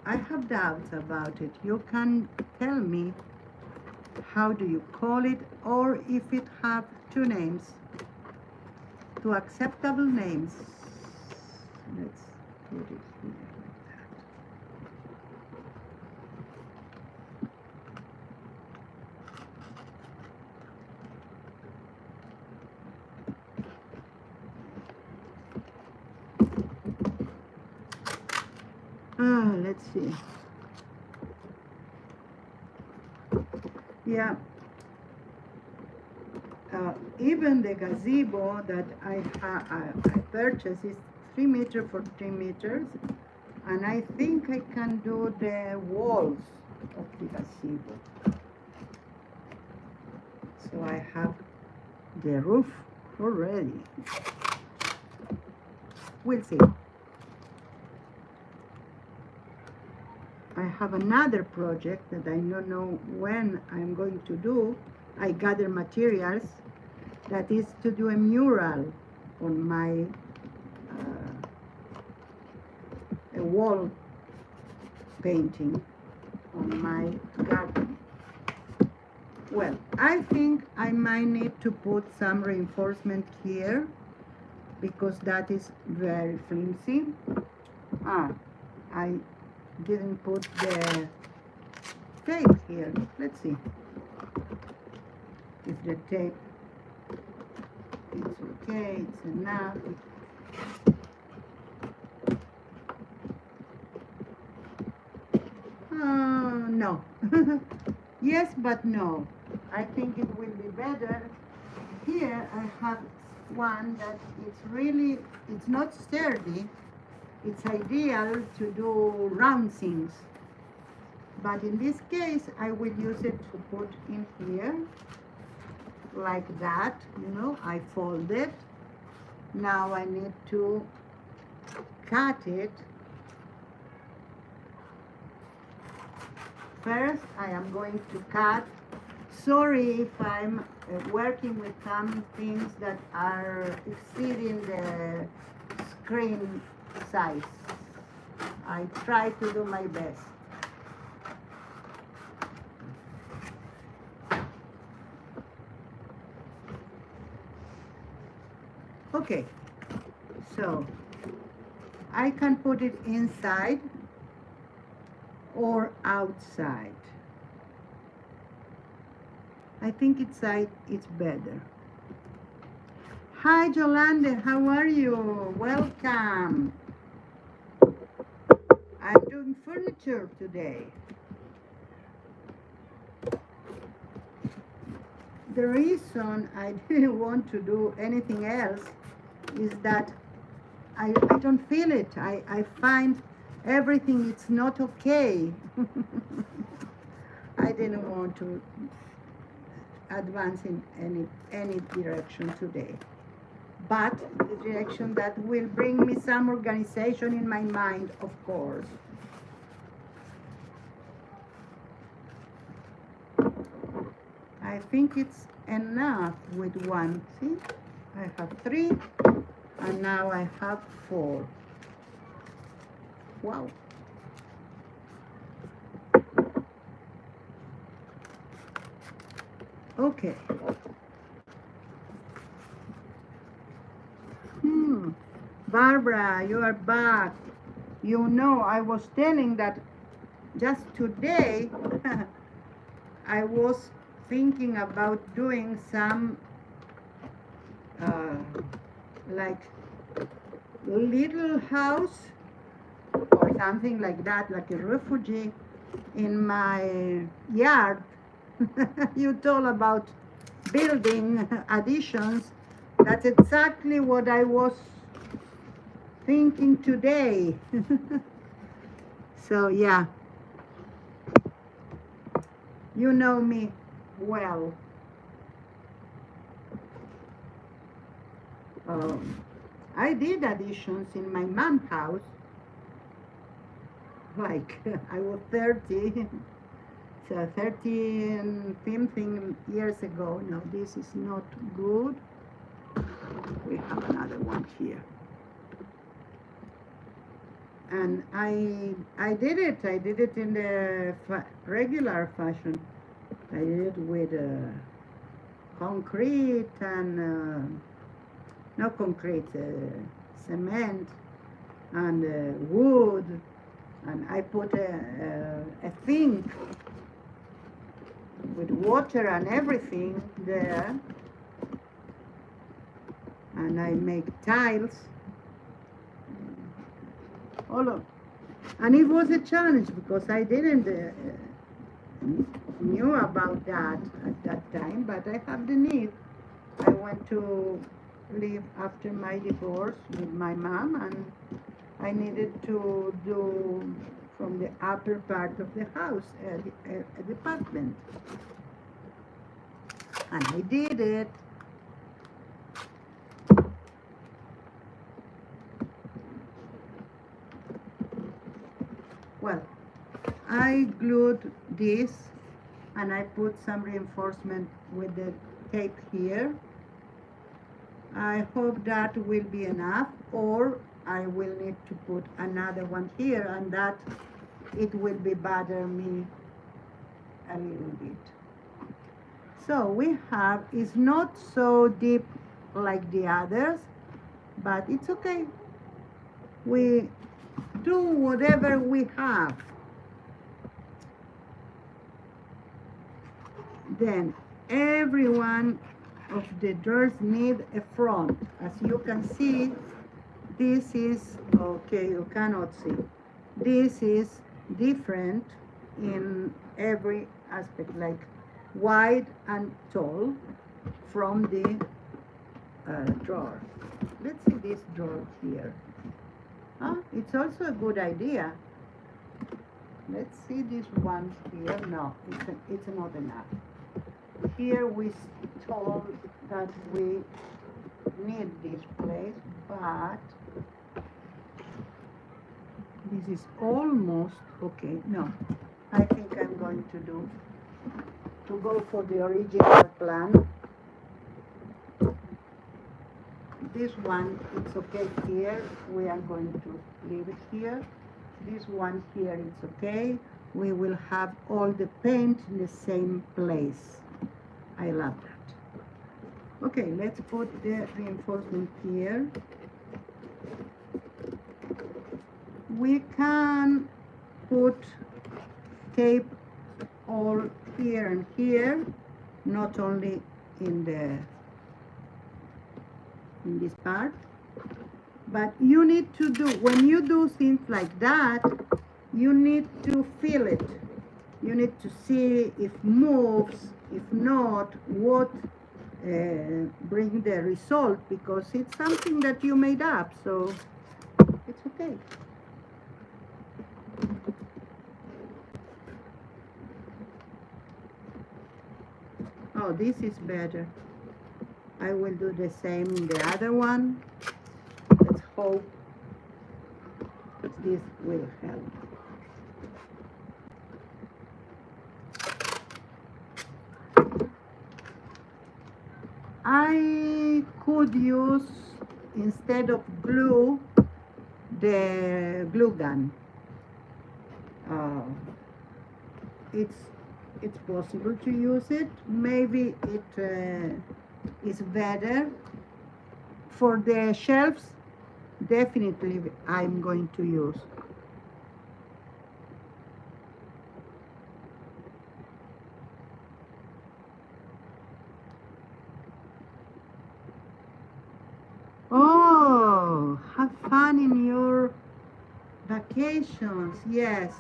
I have doubts about it. You can tell me how do you call it, or if it have two names, two acceptable names. Let's put it here. Let's see. Yeah. Even the gazebo that I purchased is 3 meters for 3 meters, and I think I can do the walls of the gazebo. So I have the roof already. We'll see. I have another project that I don't know when I'm going to do. I gather materials. That is to do a mural on my a wall painting on my garden. Well, I think I might need to put some reinforcement here because that is very flimsy. Ah, I didn't put the tape here. Let's see if the tape is okay, it's enough. No. Yes, but no. I think it will be better. Here I have one that it's not sturdy. It's ideal to do round things. But in this case, I will use it to put in here, like that, I fold it. Now I need to cut it. First, I am going to cut. Sorry if I'm working with some things that are exceeding the screen size. I try to do my best. Okay, so I can put it inside or outside. I think inside it's better. Hi Jolande, how are you? Welcome. I'm doing furniture today. The reason I didn't want to do anything else is that I don't feel it. I find everything it's not okay. I didn't want to advance in any direction today. But the direction that will bring me some organization in my mind, of course. I think it's enough with one. See, I have 3, and now I have 4. Wow. Okay. Barbara, you are back. I was telling that just today I was thinking about doing some like little house or something like that, like a refugee in my yard. You told about building additions. That's exactly what I was thinking today. So yeah, you know me well. I did additions in my mom's house, like I was 30, so 30 and something years ago. No, this is not good. We have another one here. And I did it in the regular fashion. I did it with concrete and not concrete, cement and wood, and I put a thing with water and everything there, and I make tiles. And it was a challenge because I didn't knew about that at that time, but I have the need. I went to live after my divorce with my mom, and I needed to do from the upper part of the house a department, and I did it. Well, I glued this and I put some reinforcement with the tape here. I hope that will be enough, or I will need to put another one here, and that it will be bother me a little bit. So we have, it's not so deep like the others, but it's okay. We do whatever we have. Then every one of the drawers need a front. As you can see, this is, okay, you cannot see. This is different in every aspect, like wide and tall from the drawer. Let's see this drawer here. It's also a good idea. Let's see this one here. No, it's not enough. Here we told that we need this place, but this is almost okay. No, I think I'm going to go for the original plan. This one, it's okay here. We are going to leave it here. This one here, it's okay. We will have all the paint in the same place. I love that. Okay, let's put the reinforcement here. We can put tape all here and here, not only in this part, but you need to do, when you do things like that, you need to feel it. You need to see if moves, if not, what bring the result, because it's something that you made up, so it's okay. Oh, this is better. I will do the same in the other one. Let's hope this will help. I could use, instead of glue, the glue gun. It's possible to use it. Maybe it is better for the shelves. Definitely I'm going to use. Oh, have fun in your vacations. Yes,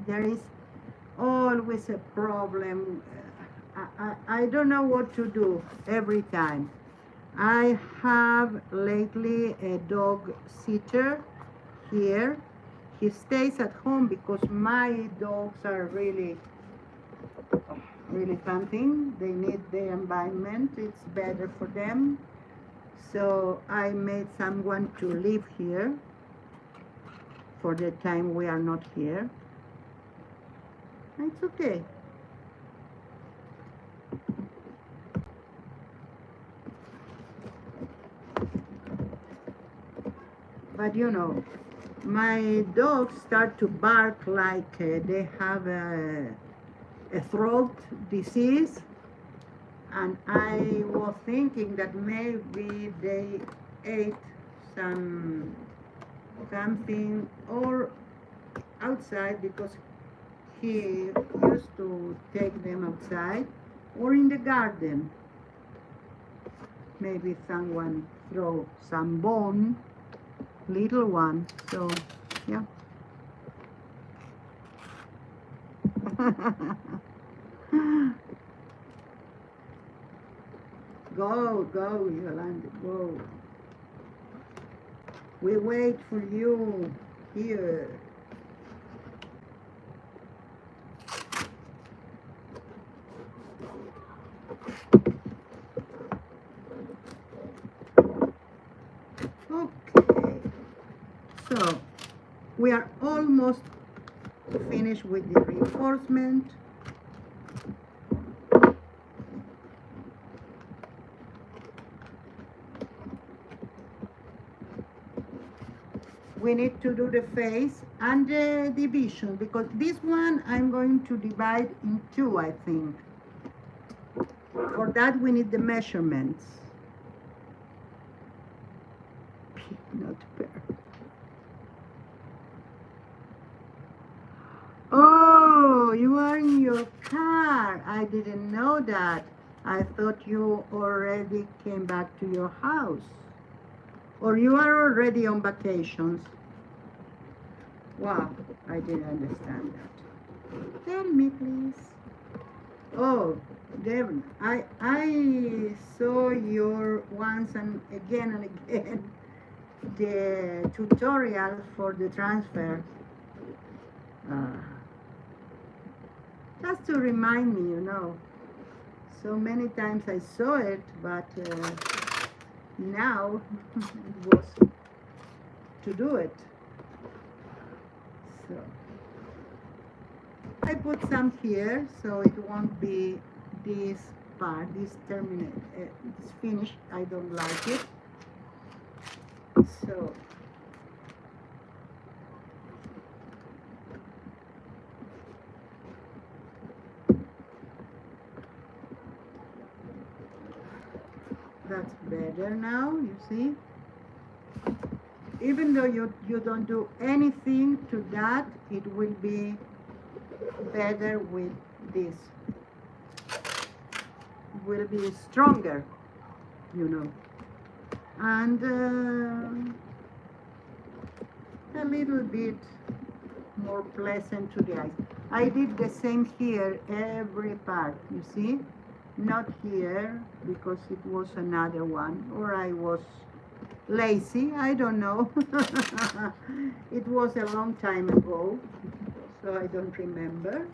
there is always a problem. I don't know what to do every time. I have lately a dog sitter here. He stays at home because my dogs are really something. They need the environment. It's better for them. So I made someone to live here for the time we are not here. It's okay. But you know, my dogs start to bark like they have a throat disease, and I was thinking that maybe they ate something or outside, because he used to take them outside or in the garden. Maybe someone throw some bone, little one, so yeah. Go, Yolanda, go. We wait for you here. Okay, so we are almost finished with the reinforcement. We need to do the face and the division, because this one I'm going to divide in two, I think. For that we need the measurements. Not fair. you are in your car. I didn't know that. I thought you already came back to your house. Or you are already on vacations. Wow, I didn't understand that. Tell me, please. Oh, Devon, I saw your once and again the tutorial for the transfer. Uh, just to remind me, so many times I saw it, but now it was to do it. So I put some here so it won't be this part, this terminate, it's finished. I don't like it. So that's better now, you see. Even though you don't do anything to that, it will be better with this. Will be stronger, and a little bit more pleasant to the eyes. I did the same here, every part, you see. Not here, because it was another one, or I was lazy, I don't know. It was a long time ago, so I don't remember.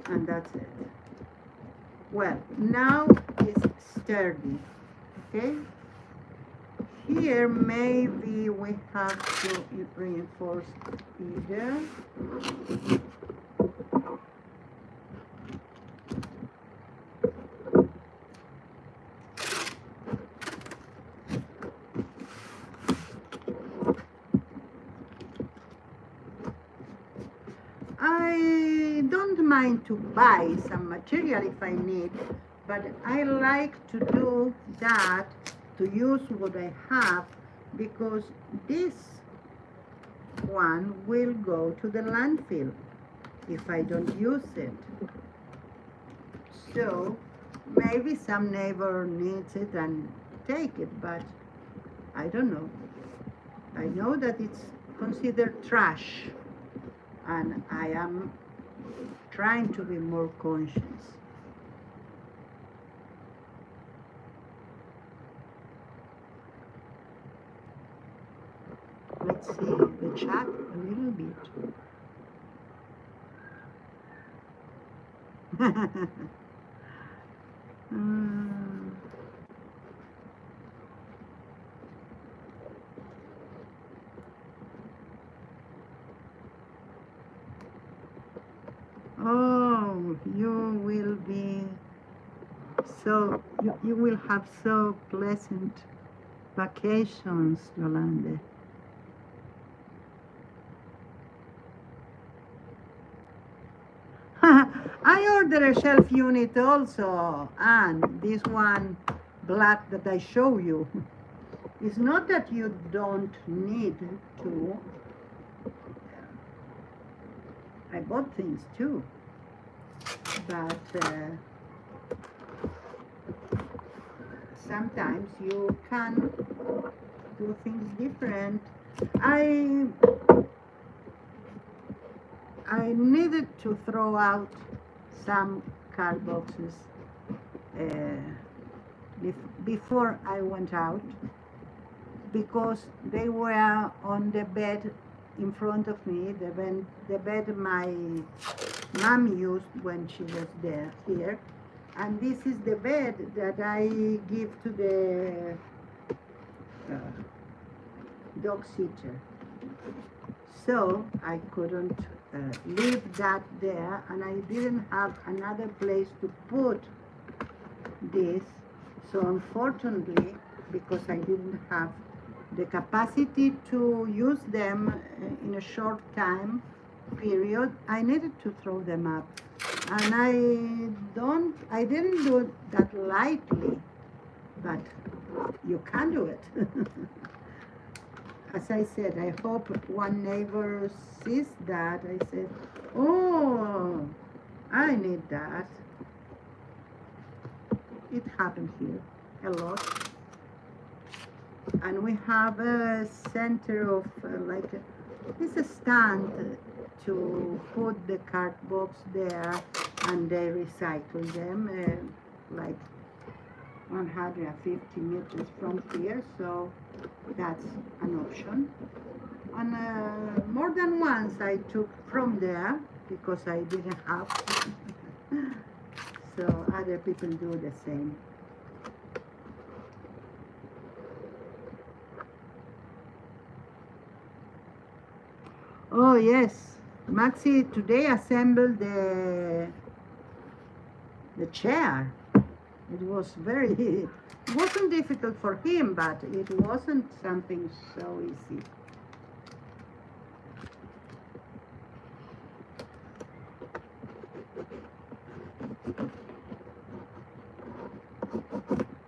And that's it. Well, now it's sturdy, okay? Here maybe we have to reinforce either. I don't mind to buy some material if I need, but I like to do that, to use what I have, because this one will go to the landfill if I don't use it. So maybe some neighbor needs it and take it, but I don't know. I know that it's considered trash, and I am trying to be more conscious. Let's see the chat a little bit. Oh, you will be so, you will have so pleasant vacations, Yolande. I ordered a shelf unit also, and this one black that I show you. It's not that you don't need to. I bought things too, but sometimes you can do things different. I needed to throw out some card boxes before I went out, because they were on the bed in front of me, the bed my mom used when she was here, and this is the bed that I give to the dog sitter. So I couldn't leave that there, and I didn't have another place to put this. So unfortunately, because I didn't have the capacity to use them in a short time period, I needed to throw them up. And I didn't do that lightly, but you can do it. as I said, I hope one neighbor sees that. I said, oh, I need that. It happened here a lot. And we have a center of it's a stand to put the card box there, and they recycle them like 150 meters from here, so that's an option. And more than once I took from there because I didn't have. So other people do the same. Oh yes, Maxi today assembled the chair. It was it wasn't difficult for him, but it wasn't something so easy.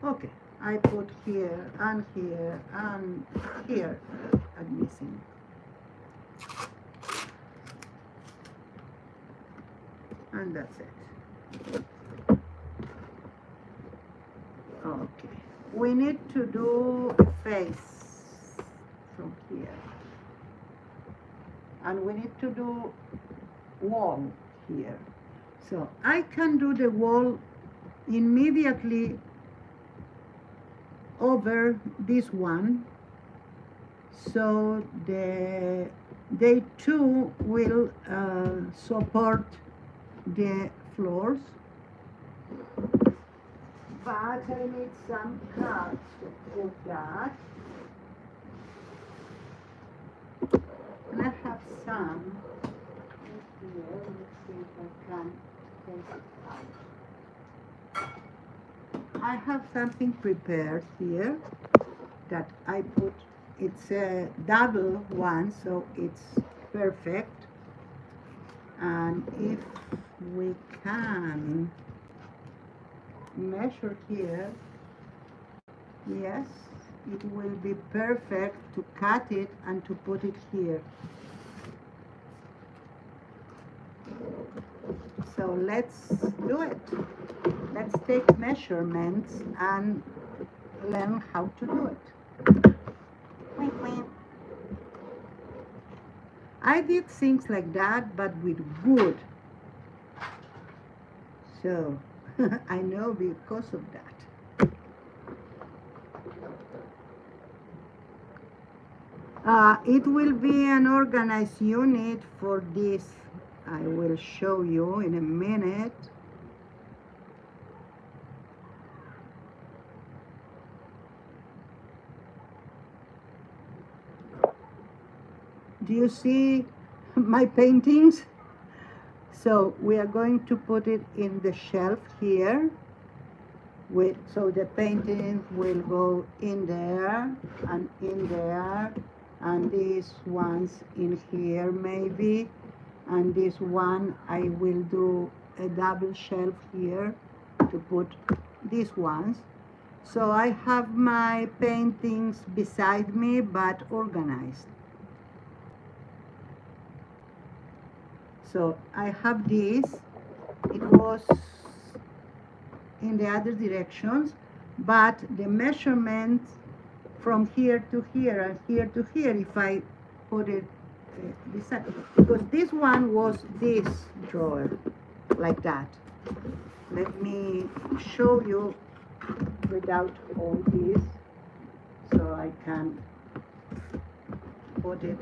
Okay, I put here and here and here. I'm missing. And that's it. Okay, we need to do a face from here, and we need to do wall here. So I can do the wall immediately over this one, so they too will support the floors. But I need some cards to put that. And I have some here. Let's see if I can take it out. I have something prepared here that I put. It's a double one, so it's perfect. And if we can measure here, yes, it will be perfect to cut it and to put it here. So let's do it. Let's take measurements and learn how to do it. I did things like that, but with wood. So I know because of that. It will be an organized unit for this. I will show you in a minute. Do you see my paintings? So we are going to put it in the shelf here. So the painting will go in there and in there, and these ones in here maybe, and this one I will do a double shelf here to put these ones. So I have my paintings beside me but organized. So I have this. It was in the other directions, but the measurements from here to here and here to here, if I put it beside, because this one was this drawer, like that. Let me show you without all this, so I can put it.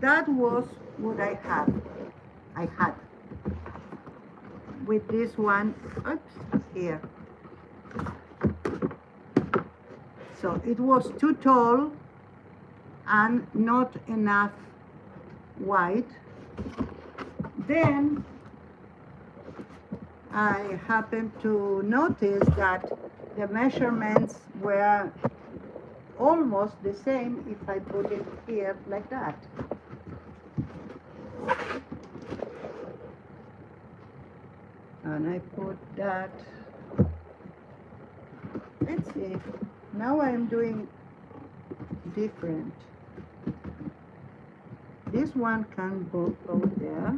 That was what I had. With this one, oops, here. So it was too tall and not enough wide. Then I happened to notice that the measurements were almost the same if I put it here like that. And I put that, let's see, now I'm doing different. This one can go there,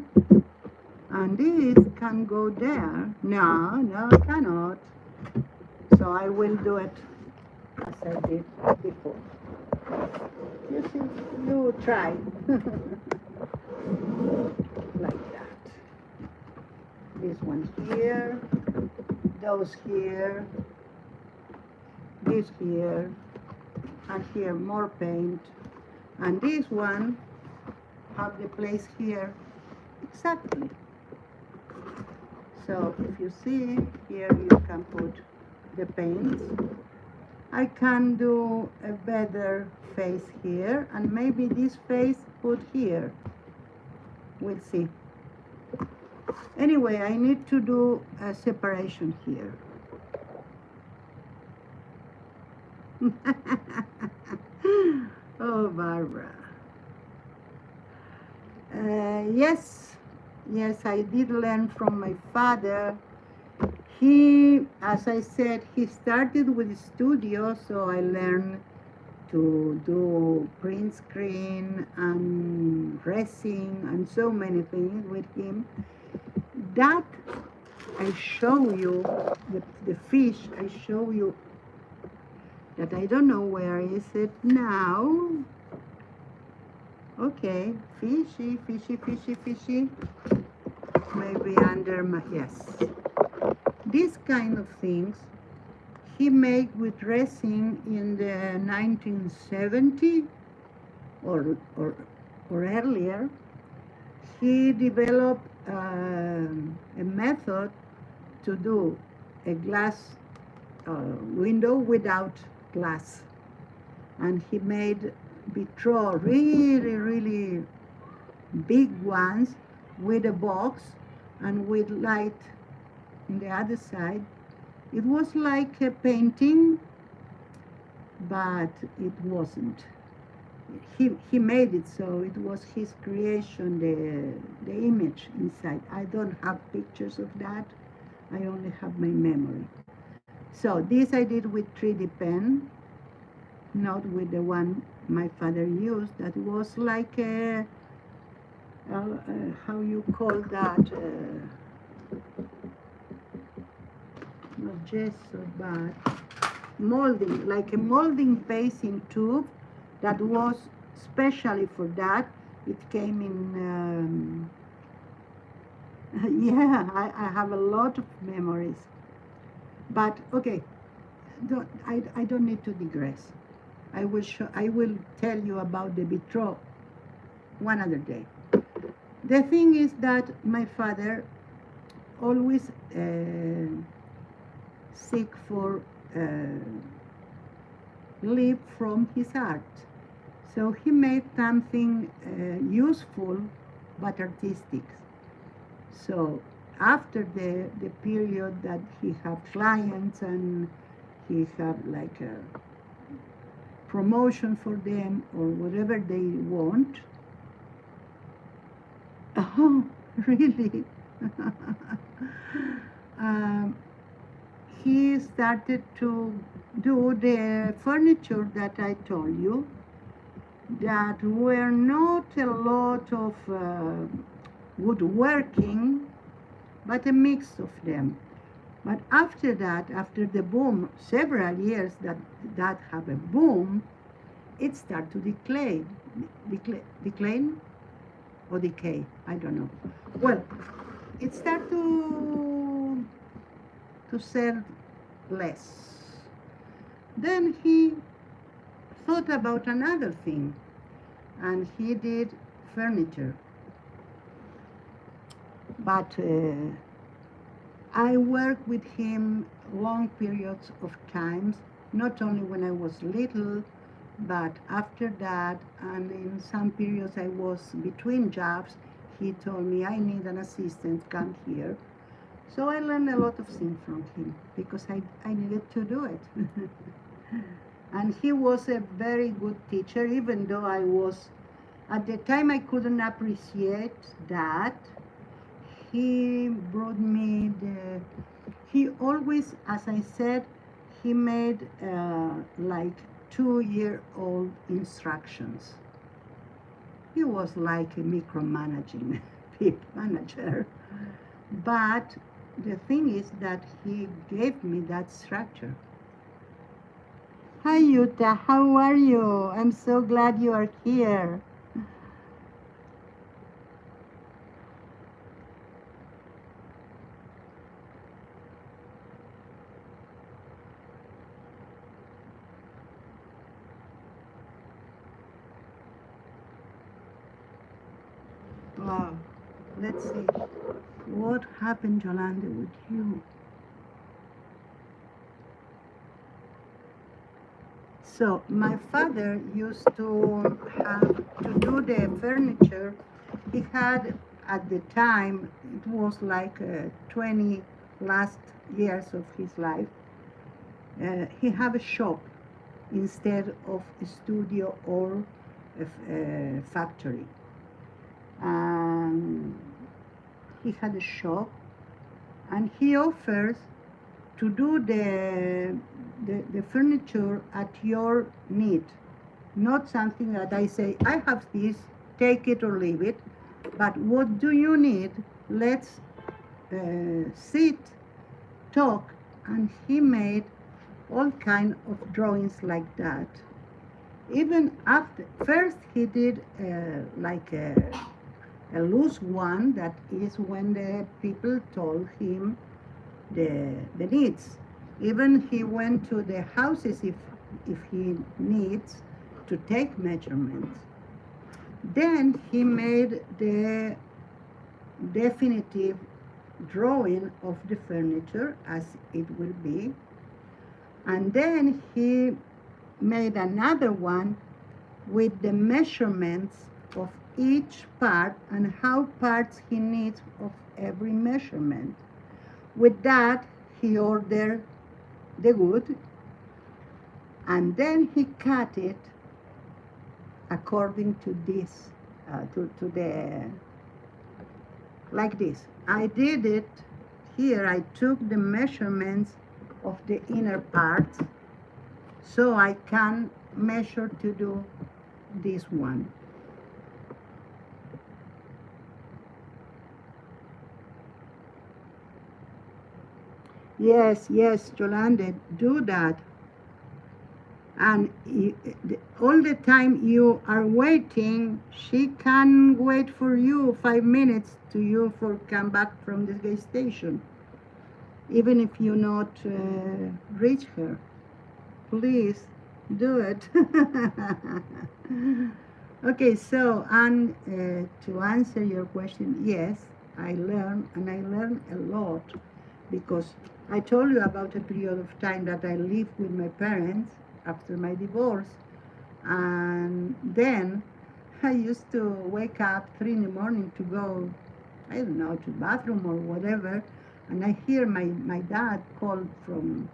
and this can go there. No, cannot. So I will do it as I did before. You see, you try. Like that. This one here, those here, this here, and here more paint. And this one have the place here exactly. So if you see here, you can put the paints. I can do a better face here, and maybe this face put here. We'll see. Anyway, I need to do a separation here. Oh, Barbara. Yes, I did learn from my father. He, as I said, he started with studio, so I learned to do print screen and resin and so many things with him. That I show you, the fish, I show you that I don't know where is it now. Okay, fishy, fishy, fishy, fishy. Maybe under my, yes. These kind of things he made with resin in the 1970 or earlier. He developed a method to do a glass window without glass, and he made vitraux, really big ones, with a box and with light in the other side. It was like a painting, but it wasn't. He made it, so it was his creation, the image inside. I don't have pictures of that. I only have my memory. So this I did with 3D pen, not with the one my father used. That was like a how you call that? Not gesso, but molding, like a molding basing tube that was specially for that. It came in, yeah, I have a lot of memories. But okay, I don't need to digress. I will tell you about the vitraux one other day. The thing is that my father always seek for live from his art. So he made something useful but artistic. So after the period that he had clients and he had like a promotion for them or whatever they want. Oh, really? He started to do the furniture that I told you, that were not a lot of woodworking, but a mix of them. But after that, after the boom, several years that have a boom, it started to decline or decay, I don't know. Well, it started to sell less. Then he thought about another thing, and he did furniture. But I worked with him long periods of times, not only when I was little, but after that, and in some periods I was between jobs. He told me, I need an assistant, come here. So I learned a lot of things from him because I needed to do it. And he was a very good teacher, even though I was, at the time I couldn't appreciate that. He brought me he always, as I said, he made like 2-year-old instructions. He was like a micromanaging manager. But the thing is that he gave me that structure. Hi Yuta, how are you? I'm so glad you are here. Wow, let's see. What happened, Yolanda, with you? So my father used to have to do the furniture. He had at the time, it was like 20 last years of his life. He had a shop instead of a studio or a factory. He had a shop, and he offers to do the furniture at your need, not something that I say, I have this, take it or leave it, but what do you need? Let's sit, talk, and he made all kind of drawings like that. Even after, first he did like a loose one, that is when the people told him the needs. Even he went to the houses if he needs to take measurements. Then he made the definitive drawing of the furniture as it will be. And then he made another one with the measurements of each part and how parts he needs of every measurement. With that, he ordered the wood, and then he cut it according to this, to the, like this. I did it here. I took the measurements of the inner parts, so I can measure to do this one. Yes, yes, Yolanda, do that. And all the time you are waiting, she can wait for you 5 minutes to you for come back from the gas station, even if you not reach her. Please do it. Okay, so and to answer your question, yes, I learned, and I learned a lot, because I told you about a period of time that I lived with my parents after my divorce, and then I used to wake up 3 in the morning to go, I don't know, to the bathroom or whatever, and I hear my dad call from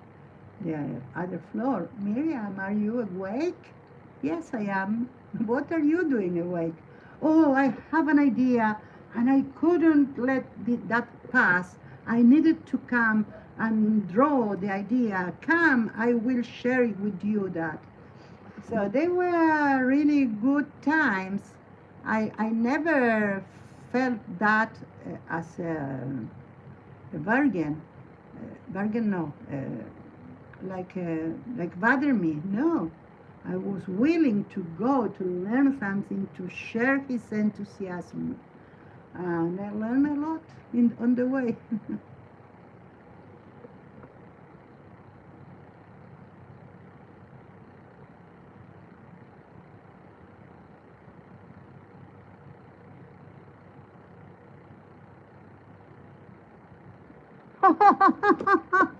the other floor, Miriam, are you awake? Yes, I am. What are you doing awake? Oh, I have an idea, and I couldn't let that pass. I needed to come and draw the idea. Come, I will share it with you that. So they were really good times. I never felt that as a bargain. Bargain, no. Like bother me. No, I was willing to go to learn something, to share his enthusiasm, and I learned a lot on the way.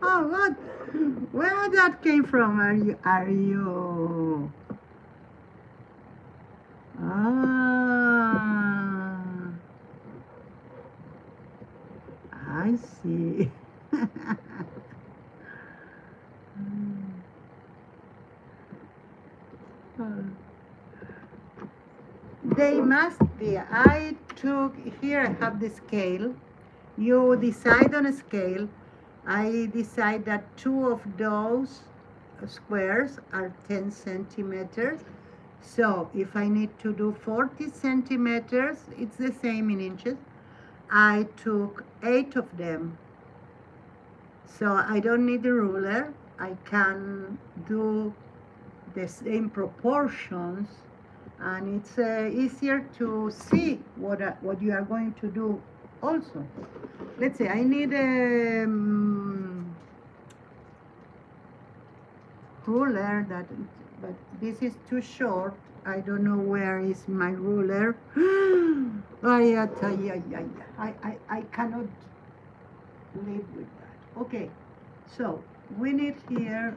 What? Where that came from? Are you? Ah, I see. They must be. I took here. I have the scale. You decide on a scale. I decide that two of those squares are 10 centimeters. So if I need to do 40 centimeters, it's the same in inches. I took 8 of them. So I don't need a ruler. I can do the same proportions, and it's easier to see what you are going to do also. Let's say I need a ruler but this is too short. I don't know where is my ruler. I cannot live with that. Okay, so we need here.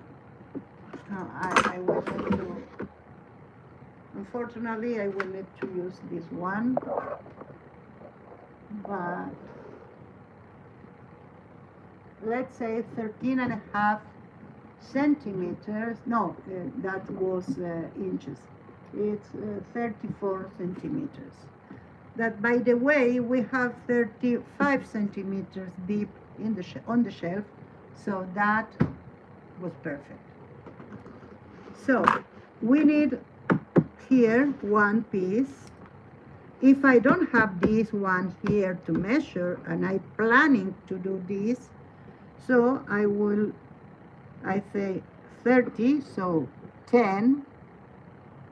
I will need to. Unfortunately, I will need to use this one, but let's say 13 and a half centimeters. No, that was inches. It's 34 centimeters. That, by the way, we have 35 centimeters deep in the on the shelf, so that was perfect. So we need here one piece. If I don't have this one here to measure, and I'm planning to do this, so I say 30, so 10.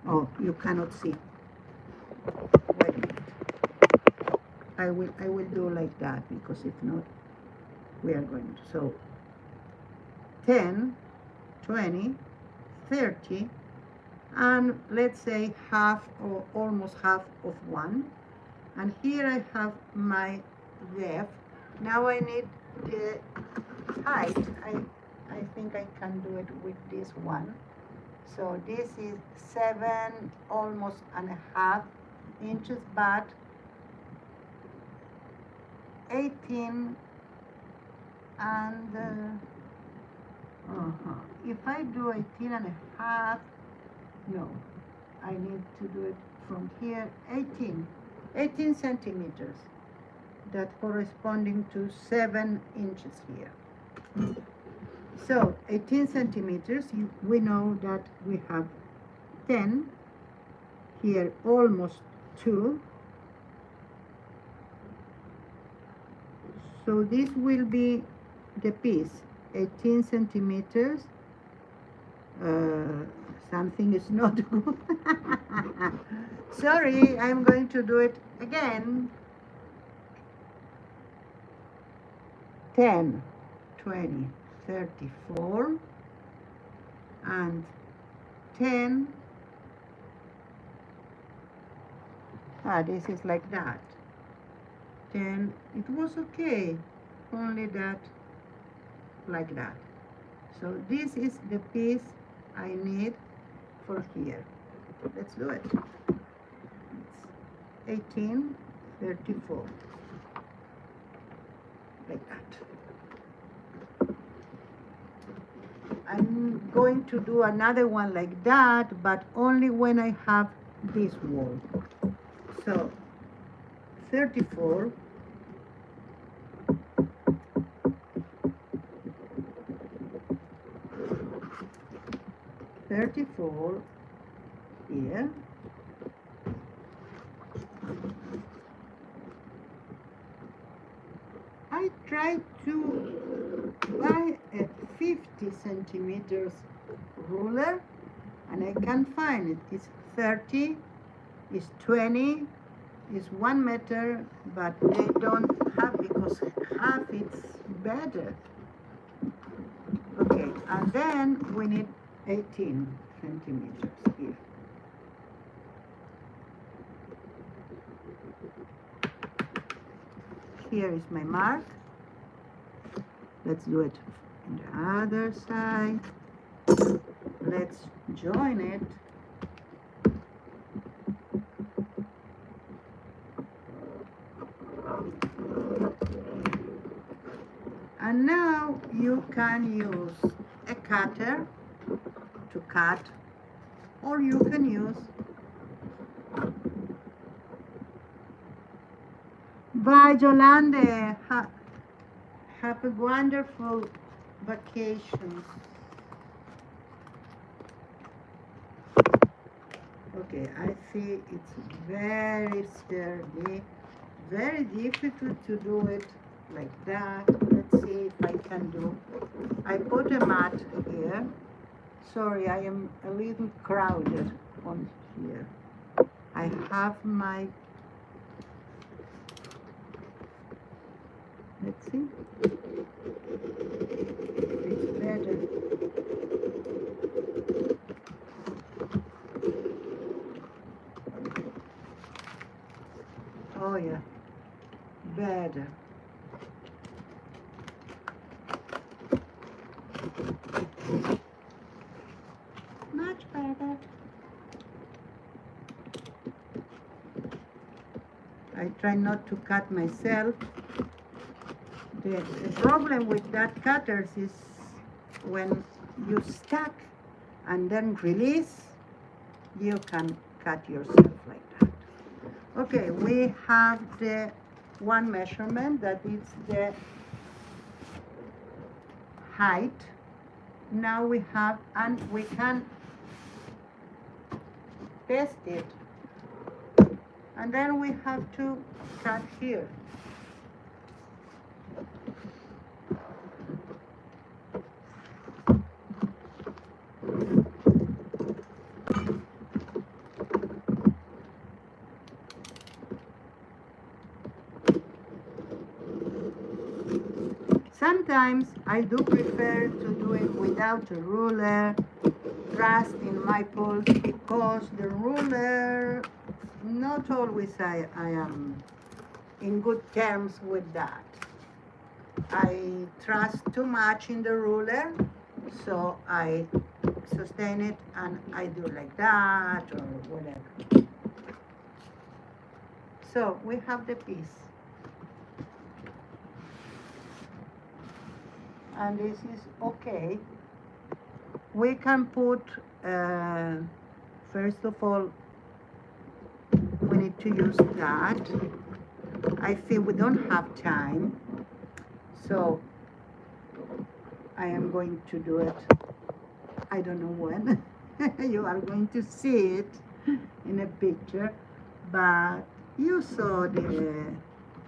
Oh, you cannot see. Wait a minute. I will do like that, because if not, we are going to. So 10, 20, 30, and let's say half or almost half of one. And here I have my depth. Now I need the height. I think I can do it with this one. So this is 7 almost and a half inches, but 18 and if I do 18 and a half, no, I need to do it from here. 18 centimeters, that corresponding to 7 inches here. So 18 centimeters, we know that we have 10 here, almost 2. So this will be the piece, 18 centimeters. Something is not good. Sorry, I'm going to do it again. 10, 20, 34, and 10. This is like that. 10, it was okay, only that, like that. So this is the piece I need for here. Let's do it. It's 18, 34, like that. I'm going to do another one like that, but only when I have this wall. So 34, here. I tried to buy a 50 centimeters ruler, and I can't find it. It's 30, it's 20, it's 1 meter, but they don't have, because half it's better. Okay, and then we need 18 centimeters here. Here is my mark. Let's do it on the other side. Let's join it. And now you can use a cutter to cut, or you can use. Bye, Yolande. Have a wonderful vacation. Okay, I see it's very sturdy, very difficult to do it like that. Let's see if I can do. I put a mat here. Sorry, I am a little crowded on here. I have my, let's see, it's better. Oh yeah, better. Much better. I try not to cut myself. The problem with that cutters is when you stack and then release, you can cut yourself like that. Okay, we have the one measurement that is the height. Now we have, and we can test it. And then we have to cut here. Sometimes I do prefer to do it without a ruler, trust in my pulse, because the ruler, not always I am in good terms with that. I trust too much in the ruler, so I sustain it and I do like that or whatever. So we have the piece. And this is okay. We can put, first of all, we need to use that. I feel we don't have time, so I am going to do it. I don't know when. You are going to see it in a picture, but you saw the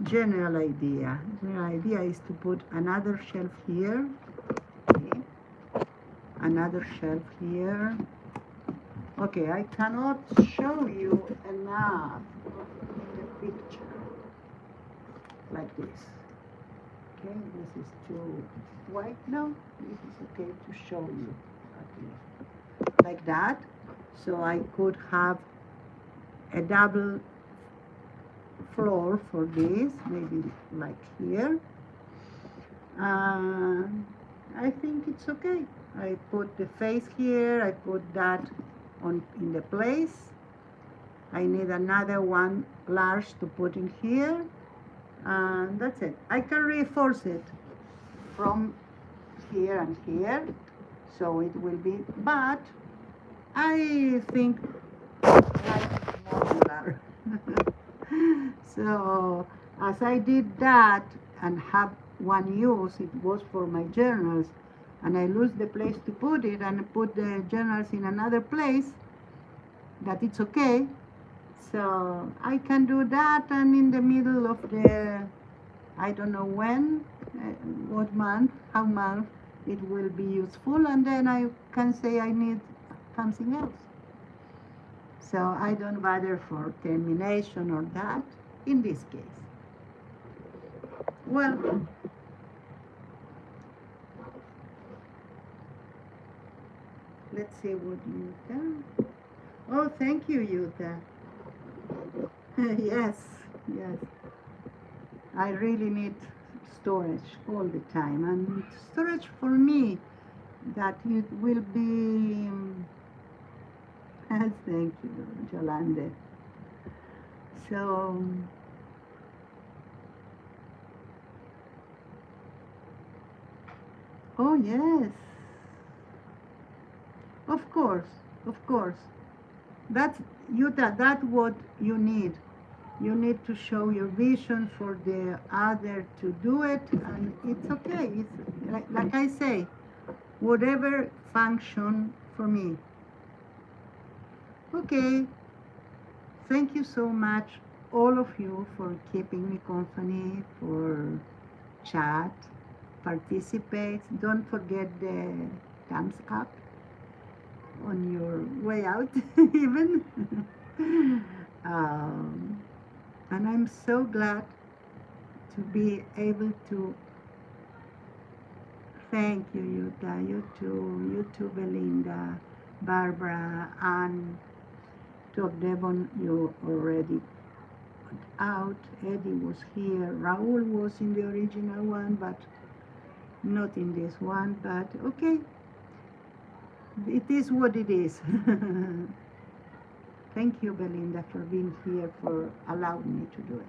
general idea. The general idea is to put another shelf here, okay. Another shelf here. Okay, I cannot show you enough in the picture like this. Okay, this is too white now. This is okay to show you. Okay. Like that. So I could have a double floor for this, maybe like here. I think it's okay. I put the face here, I put that on in the place. I need another one large to put in here, and that's it. I can reinforce it from here and here, so it will be, but I think like modular. So as I did that and have one use, it was for my journals, and I lose the place to put it and put the journals in another place, that it's okay. So I can do that, and in the middle of the, I don't know when, what month, how month it will be useful, and then I can say I need something else. So I don't bother for termination or that in this case. Well, let's see what Yuta. Oh, thank you, Yuta. Yes, yes. I really need storage all the time, and storage for me that it will be. Thank you, Jolande. So. Oh yes. Of course, of course. That's Yuta. That's what you need. You need to show your vision for the other to do it, and it's okay. It's like I say, whatever function for me. Okay. Thank you so much, all of you, for keeping me company, for chat, participate. Don't forget the thumbs up on your way out, even. um, and I'm so glad to be able to thank you, Yuta, you too, Belinda, Barbara, and to Devon, you already put out. Eddie was here. Raul was in the original one, but not in this one. But okay, it is what it is. Thank you, Belinda, for being here, for allowing me to do it.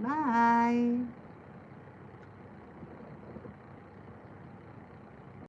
Bye.